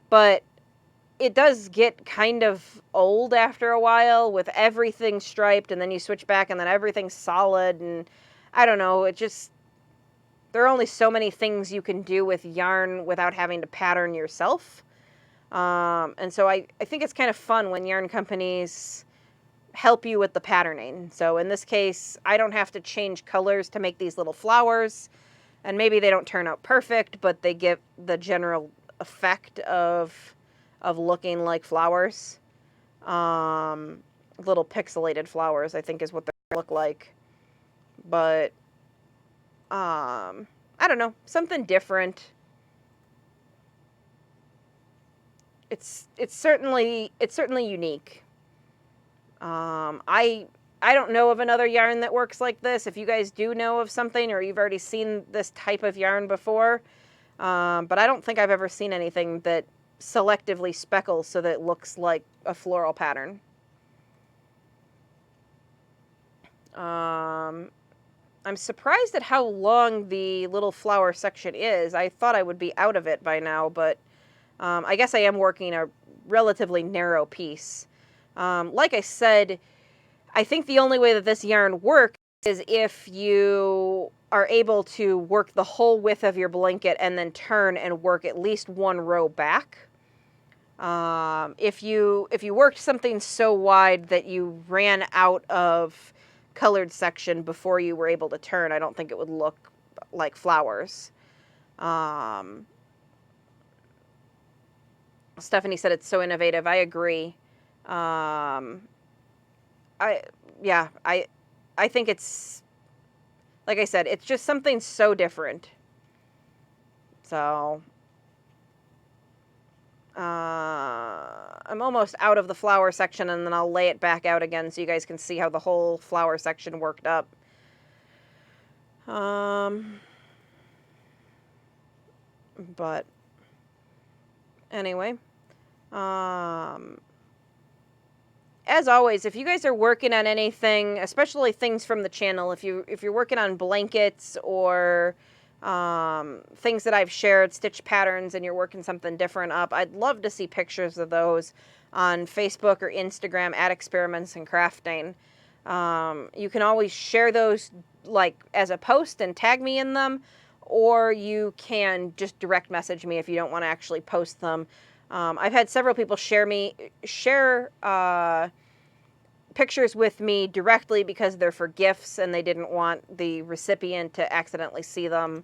but it does get kind of old after a while with everything striped, and then you switch back and then everything's solid, and I don't know, there are only so many things you can do with yarn without having to pattern yourself. And so I think it's kind of fun when yarn companies help you with the patterning. So in this case, I don't have to change colors to make these little flowers, and maybe they don't turn out perfect, but they give the general effect of looking like flowers. Little pixelated flowers, I think, is what they look like. But I don't know, something different. It's certainly unique. I don't know of another yarn that works like this. If you guys do know of something, or you've already seen this type of yarn before, but I don't think I've ever seen anything that selectively speckles so that it looks like a floral pattern. I'm surprised at how long the little flower section is. I thought I would be out of it by now, but I guess I am working a relatively narrow piece. Like I said, I think the only way that this yarn works is if you are able to work the whole width of your blanket and then turn and work at least one row back. If you worked something so wide that you ran out of colored section before you were able to turn, I don't think it would look like flowers. Stephanie said it's so innovative. I agree. I think it's, like I said, it's just something so different. So, I'm almost out of the flower section, and then I'll lay it back out again so you guys can see how the whole flower section worked up. But anyway, as always, if you guys are working on anything, especially things from the channel, if you're working on blankets or things that I've shared, stitch patterns, and you're working something different up, I'd love to see pictures of those on Facebook or Instagram at Experiments in Crafting. You can always share those like as a post and tag me in them, or you can just direct message me if you don't want to actually post them. I've had several people share pictures with me directly because they're for gifts and they didn't want the recipient to accidentally see them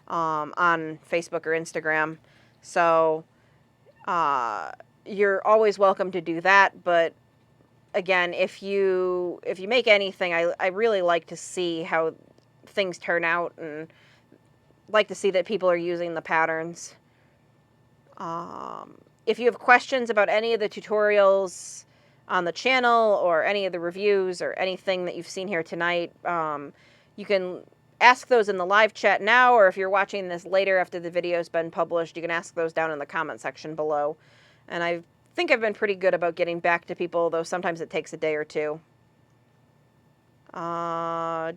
on Facebook or Instagram. So you're always welcome to do that. But again, if you make anything, I really like to see how things turn out and like to see that people are using the patterns. If you have questions about any of the tutorials on the channel or any of the reviews or anything that you've seen here tonight, you can ask those in the live chat now, or if you're watching this later after the video's been published, you can ask those down in the comment section below. And I think I've been pretty good about getting back to people, though sometimes it takes a day or two.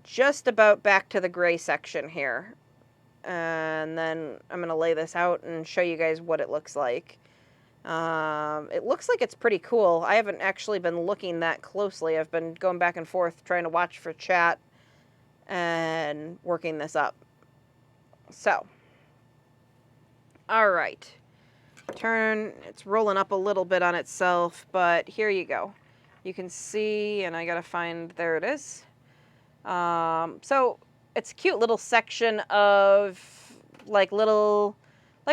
Just about back to the gray section here. And then I'm going to lay this out and show you guys what it looks like. It looks like it's pretty cool. I haven't actually been looking that closely. I've been going back and forth trying to watch for chat and working this up. So, all right. It's rolling up a little bit on itself, but here you go. You can see, and I gotta find, there it is. So it's a cute little section of like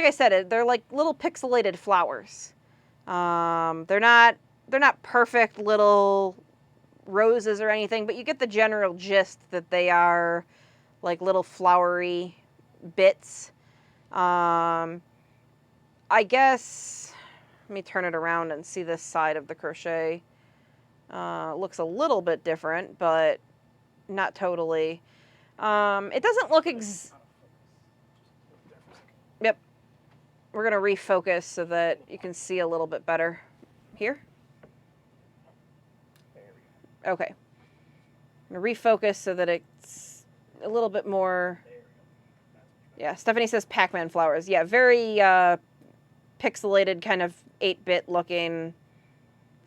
I said, they're like little pixelated flowers. They're not perfect little roses or anything, but you get the general gist that they are like little flowery bits. I guess, let me turn it around and see this side of the crochet. Looks a little bit different, but not totally. It doesn't look Yep. We're going to refocus so that you can see a little bit better. Here? There we go. Okay. I'm going to refocus so that it's a little bit more. There we go. Yeah, Stephanie says Pac-Man flowers. Yeah, very pixelated, kind of 8-bit looking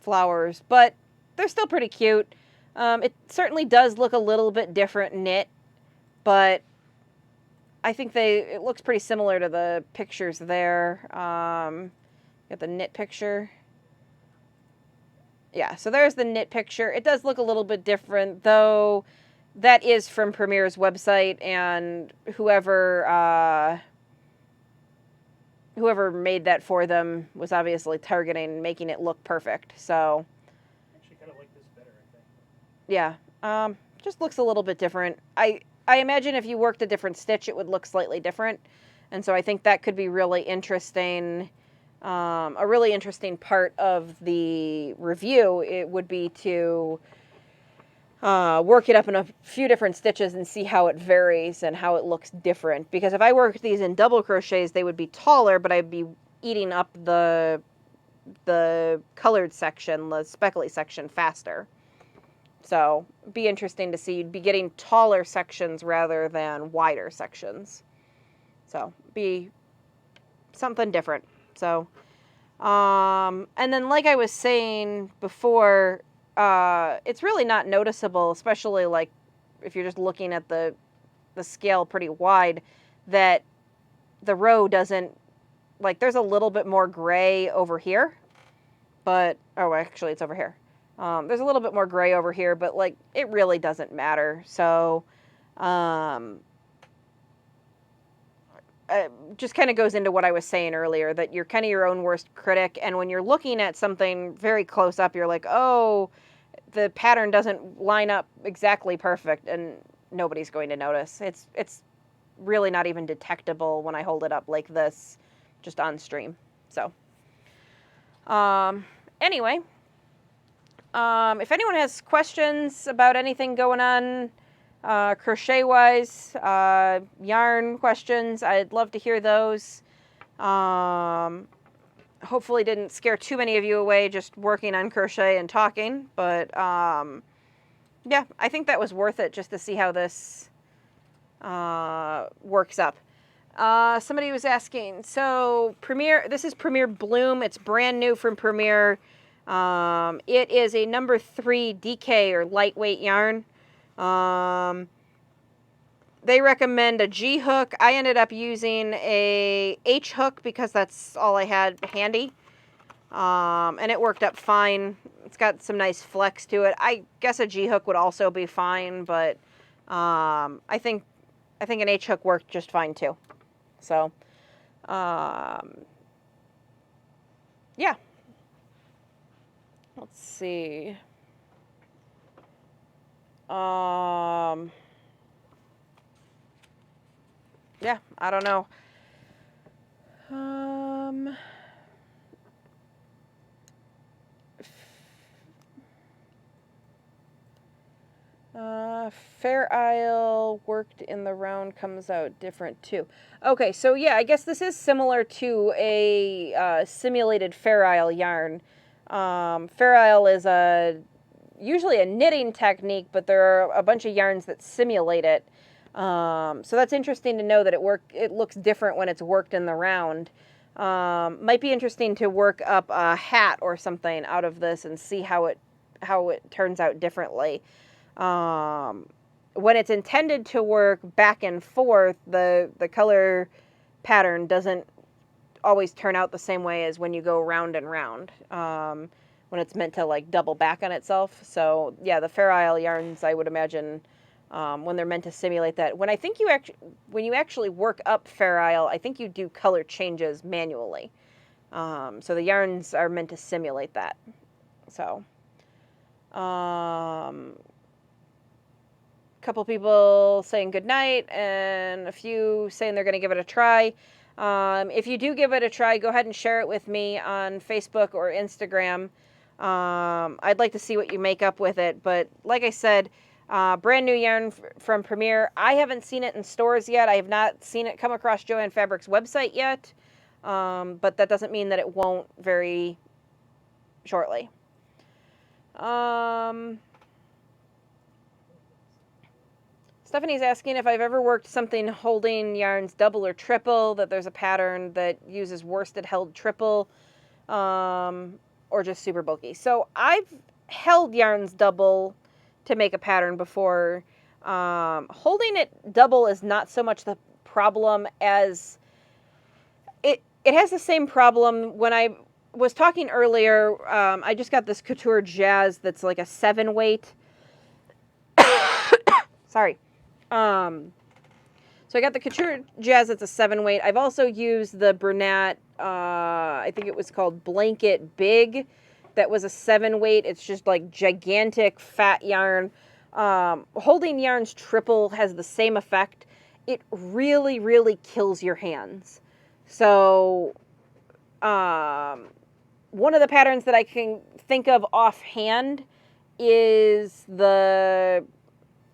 flowers, but they're still pretty cute. It certainly does look a little bit different knit, but I think it looks pretty similar to the pictures there. Got the knit picture. Yeah, so there's the knit picture. It does look a little bit different, though. That is from Premier's website, and whoever made that for them was obviously targeting making it look perfect. So Actually, kind of like this better, I think. yeah, just looks a little bit different. I imagine if you worked a different stitch, it would look slightly different, and so I think that could be really interesting. A really interesting part of the review, it would be to work it up in a few different stitches and see how it varies and how it looks different. Because if I worked these in double crochets, they would be taller, but I'd be eating up the colored section, the speckly section, faster. So it'd be interesting to see. You'd be getting taller sections rather than wider sections. So be something different. So, and then like I was saying before, it's really not noticeable, especially like if you're just looking at the scale pretty wide, that the row doesn't, like, there's a little bit more gray over here, but, oh, actually it's over here. There's a little bit more gray over here, but like it really doesn't matter. So, just kind of goes into what I was saying earlier, that you're kind of your own worst critic, and when you're looking at something very close up, you're like, oh, the pattern doesn't line up exactly perfect, and nobody's going to notice. It's really not even detectable when I hold it up like this, just on stream. So, anyway, if anyone has questions about anything going on, crochet-wise, yarn questions, I'd love to hear those. Hopefully didn't scare too many of you away just working on crochet and talking, but yeah, I think that was worth it just to see how this works up. Somebody was asking, so Premier, this is Premier Bloom. It's brand new from Premier. It is a number 3 DK or lightweight yarn. They recommend a G hook. I ended up using a H hook because that's all I had handy. And it worked up fine. It's got some nice flex to it. I guess a G hook would also be fine, but I think an H hook worked just fine too. So, yeah. Let's see. Yeah, I don't know. Fair Isle worked in the round comes out different too. Okay, so yeah, I guess this is similar to a simulated Fair Isle yarn. Fair Isle is usually a knitting technique, but there are a bunch of yarns that simulate it. So that's interesting to know that it looks different when it's worked in the round. Might be interesting to work up a hat or something out of this and see how it turns out differently. When it's intended to work back and forth, the color pattern doesn't always turn out the same way as when you go round and round. When it's meant to like double back on itself. So yeah, the Fair Isle yarns, I would imagine, when they're meant to simulate that. When you actually work up Fair Isle, I think you do color changes manually. So the yarns are meant to simulate that. So, couple people saying good night and a few saying they're going to give it a try. If you do give it a try, go ahead and share it with me on Facebook or Instagram. I'd like to see what you make up with it. But like I said, brand new yarn from Premier. I haven't seen it in stores yet. I have not seen it come across Joann Fabric's website yet. But that doesn't mean that it won't very shortly. Stephanie's asking if I've ever worked something holding yarns double or triple, that there's a pattern that uses worsted held triple, or just super bulky. So I've held yarns double to make a pattern before. Holding it double is not so much the problem as it has the same problem. When I was talking earlier, I just got this Couture Jazz that's like a 7 weight. Sorry. So I got the Couture Jazz that's a 7 weight. I've also used the Bernat, I think it was called Blanket Big, that was a 7 weight. It's just like gigantic fat yarn. Holding yarns triple has the same effect. It really, really kills your hands. So, one of the patterns that I can think of offhand is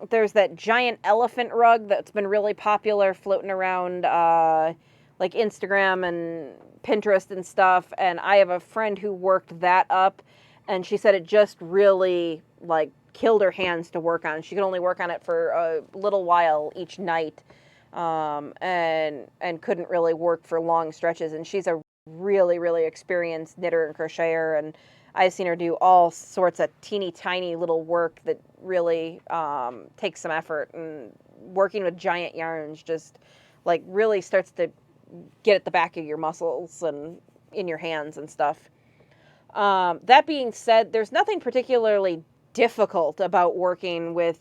there's that giant elephant rug that's been really popular floating around like Instagram and Pinterest and stuff. And I have a friend who worked that up, and she said it just really like killed her hands to work on. She could only work on it for a little while each night, and couldn't really work for long stretches. And she's a really, really experienced knitter and crocheter, and I've seen her do all sorts of teeny tiny little work that really takes some effort. And working with giant yarns just like really starts to get at the back of your muscles and in your hands and stuff. That being said, there's nothing particularly difficult about working with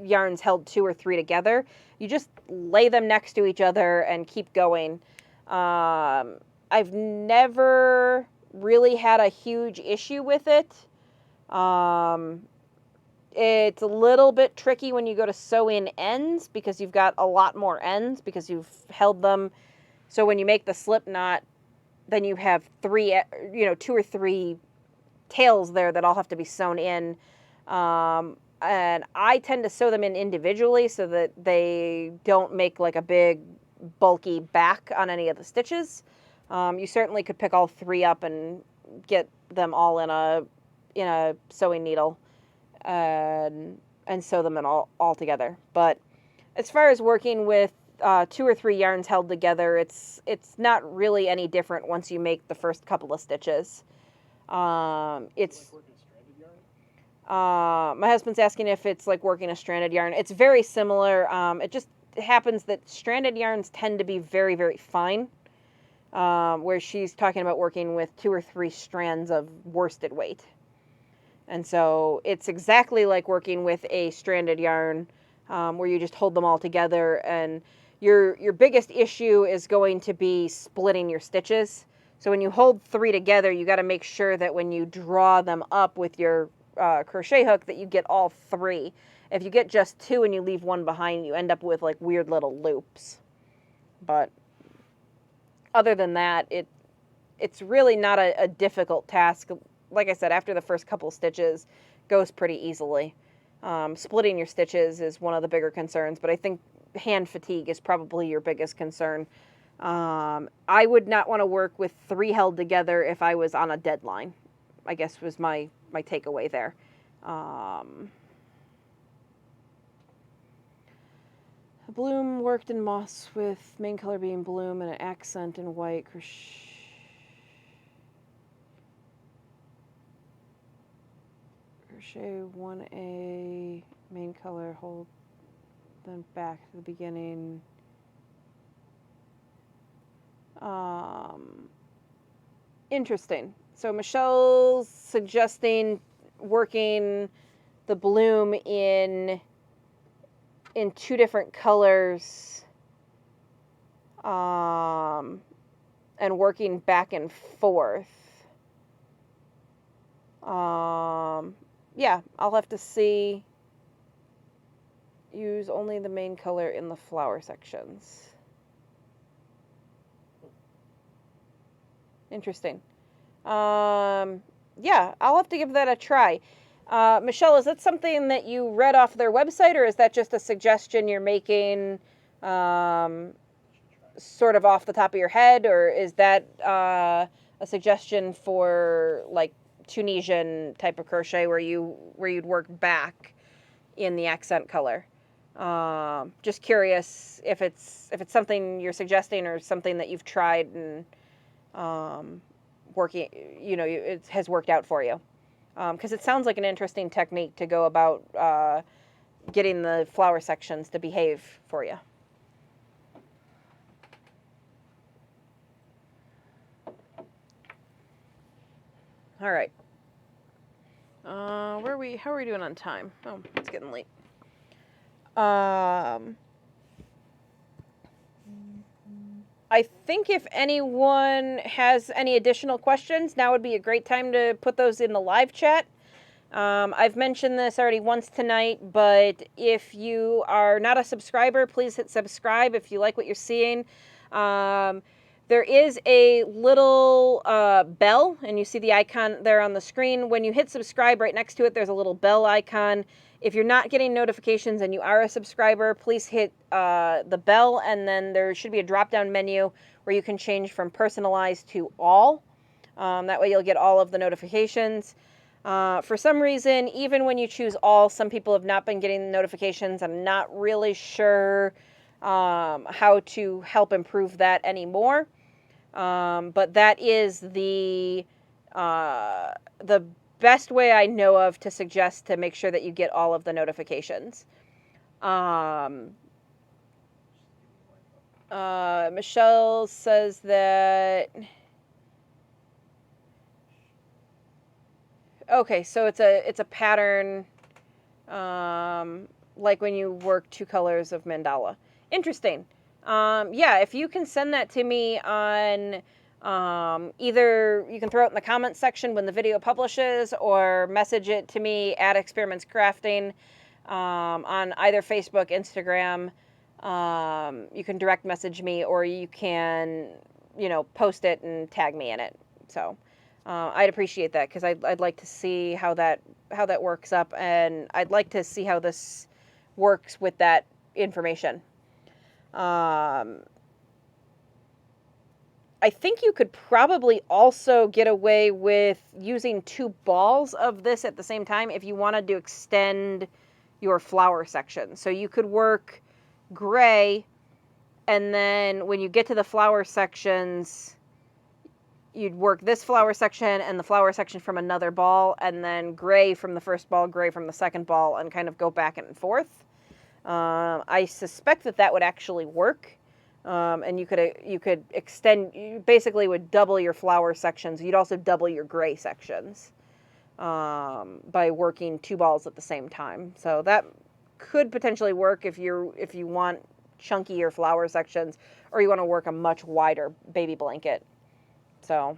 yarns held 2 or 3 together. You just lay them next to each other and keep going. I've never really had a huge issue with it. It's a little bit tricky when you go to sew in ends because you've got a lot more ends because you've held them. So when you make the slip knot, then you have 2 or 3 tails there that all have to be sewn in. And I tend to sew them in individually so that they don't make like a big bulky back on any of the stitches. You certainly could pick all 3 up and get them all in a sewing needle and sew them in all together. But as far as working with 2 or 3 yarns held together, it's not really any different once you make the first couple of stitches. It's like working stranded yarn? my husband's asking if it's like working a stranded yarn. It's very similar. It just happens that stranded yarns tend to be very, very fine, where she's talking about working with 2 or 3 strands of worsted weight. And so it's exactly like working with a stranded yarn, where you just hold them all together, and your biggest issue is going to be splitting your stitches. So when you hold 3 together, you got to make sure that when you draw them up with your crochet hook that you get all 3. If you get just 2 and you leave 1 behind, you end up with like weird little loops. But other than that, it's really not a difficult task. Like I said, after the first couple stitches, goes pretty easily. Splitting your stitches is one of the bigger concerns, but I think hand fatigue is probably your biggest concern. I would not want to work with 3 held together if I was on a deadline, I guess was my takeaway there. Bloom worked in moss with main color being bloom and an accent in white crochet. Crochet 1A, main color, hold, then back to the beginning. Interesting. So Michelle's suggesting working the bloom in 2 different colors, and working back and forth. Yeah, I'll have to see. Use only the main color in the flower sections. Interesting. Yeah, I'll have to give that a try. Michelle, is that something that you read off their website, or is that just a suggestion you're making sort of off the top of your head, or is that a suggestion for like Tunisian type of crochet where you'd work back in the accent color? Just curious if it's something you're suggesting or something that you've tried and working, it has worked out for you. Because it sounds like an interesting technique to go about getting the flower sections to behave for you. All right. How are we doing on time? Oh, it's getting late. I think if anyone has any additional questions, now would be a great time to put those in the live chat. I've mentioned this already once tonight, but if you are not a subscriber, please hit subscribe if you like what you're seeing. There is a little bell, and you see the icon there on the screen. When you hit subscribe, right next to it, there's a little bell icon. If you're not getting notifications and you are a subscriber, please hit the bell, and then there should be a drop-down menu where you can change from personalized to all. That way you'll get all of the notifications. For some reason, even when you choose all, some people have not been getting notifications. I'm not really sure how to help improve that anymore. But that is the best way I know of to suggest to make sure that you get all of the notifications. Michelle says that... Okay, so it's a pattern, like when you work 2 colors of mandala. Interesting. Yeah, if you can send that to me on either you can throw it in the comments section when the video publishes, or message it to me at Experiments Crafting on either Facebook, Instagram. You can direct message me, or you can post it and tag me in it. So. I'd appreciate that, because I'd like to see how that works up, and I'd like to see how this works with that information. I think you could probably also get away with using 2 balls of this at the same time if you wanted to extend your flower section. So you could work gray, and then when you get to the flower sections, you'd work this flower section and the flower section from another ball, and then gray from the first ball, gray from the second ball, and kind of go back and forth. I suspect that would actually work, and you could extend. You basically would double your flower sections. You'd also double your gray sections by working 2 balls at the same time. So that could potentially work if you want chunkier flower sections, or you want to work a much wider baby blanket. So,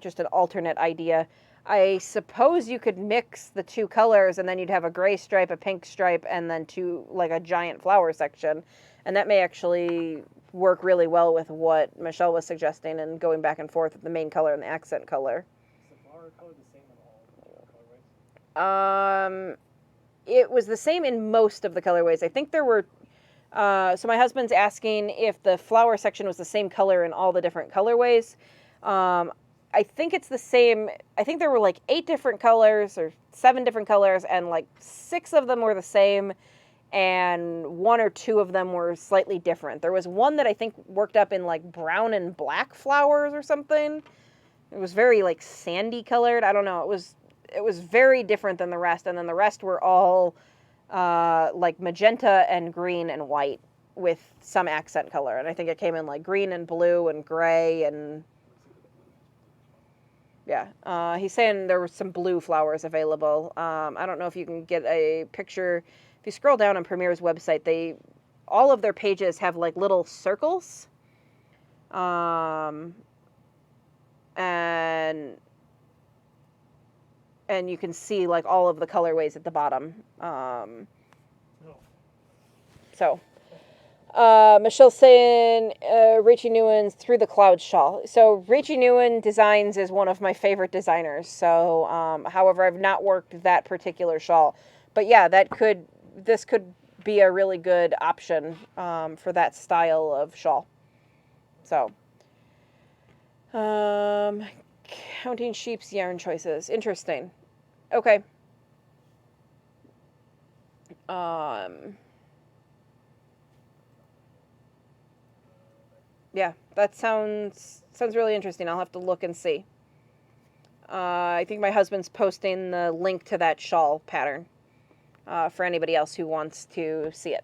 just an alternate idea. I suppose you could mix the 2 colors, and then you'd have a gray stripe, a pink stripe, and then a giant flower section. And that may actually work really well with what Michelle was suggesting, and going back and forth with the main color and the accent color. Is the flower color the same in all colorways? It was the same in most of the colorways. I think there were... so my husband's asking if the flower section was the same color in all the different colorways. I think it's the same. I think there were 8 different colors or 7 different colors, and 6 of them were the same, and 1 or 2 of them were slightly different. There was one that I think worked up in brown and black flowers or something. It was very sandy colored. I don't know. It was very different than the rest, and then the rest were all magenta and green and white with some accent color. And I think it came in green and blue and gray, and yeah. He's saying there were some blue flowers available. I don't know if you can get a picture. If you scroll down on Premier's website, all of their pages have little circles. And you can see all of the colorways at the bottom. So, Michelle's saying Rachie Newen's Through the Clouds shawl. So Rachie Newen Designs is one of my favorite designers. So, however, I've not worked that particular shawl. But yeah, this could be a really good option for that style of shawl. So, counting sheep's yarn choices. Interesting. Okay. Yeah, that sounds really interesting. I'll have to look and see. I think my husband's posting the link to that shawl pattern for anybody else who wants to see it.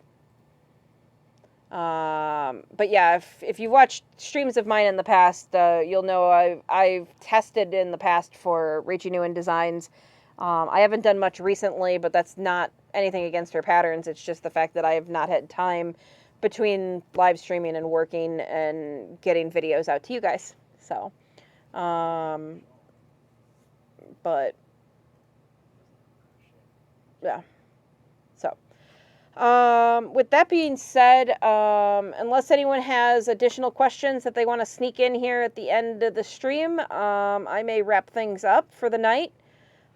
But yeah, if you've watched streams of mine in the past, you'll know I've tested in the past for Rachel Nguyen Designs. I haven't done much recently, but that's not anything against her patterns. It's just the fact that I have not had time between live streaming and working and getting videos out to you guys. So, but yeah. So, with that being said, unless anyone has additional questions that they want to sneak in here at the end of the stream, I may wrap things up for the night.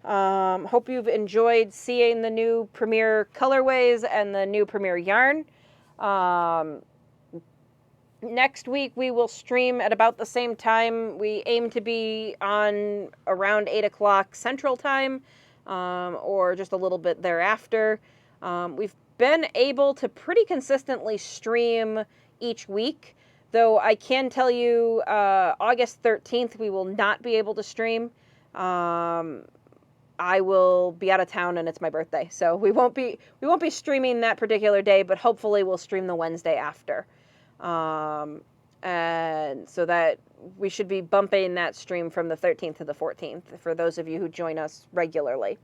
Hope you've enjoyed seeing the new Premier colorways and the new Premier yarn. Next week we will stream at about the same time. We aim to be on around 8 o'clock Central Time, or just a little bit thereafter. We've been able to pretty consistently stream each week, though I can tell you August 13th we will not be able to stream. I will be out of town and it's my birthday, so we won't be streaming that particular day, but hopefully we'll stream the Wednesday after. And so that we should be bumping that stream from the 13th to the 14th for those of you who join us regularly.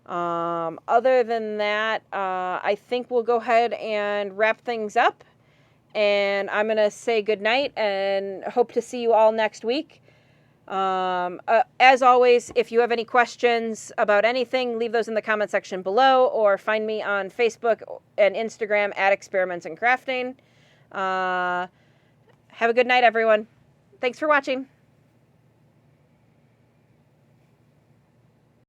Other than that, I think we'll go ahead and wrap things up, and I'm going to say goodnight and hope to see you all next week. As always, if you have any questions about anything, leave those in the comment section below, or find me on Facebook and Instagram at Experiments in Crafting. Have a good night, everyone. Thanks for watching.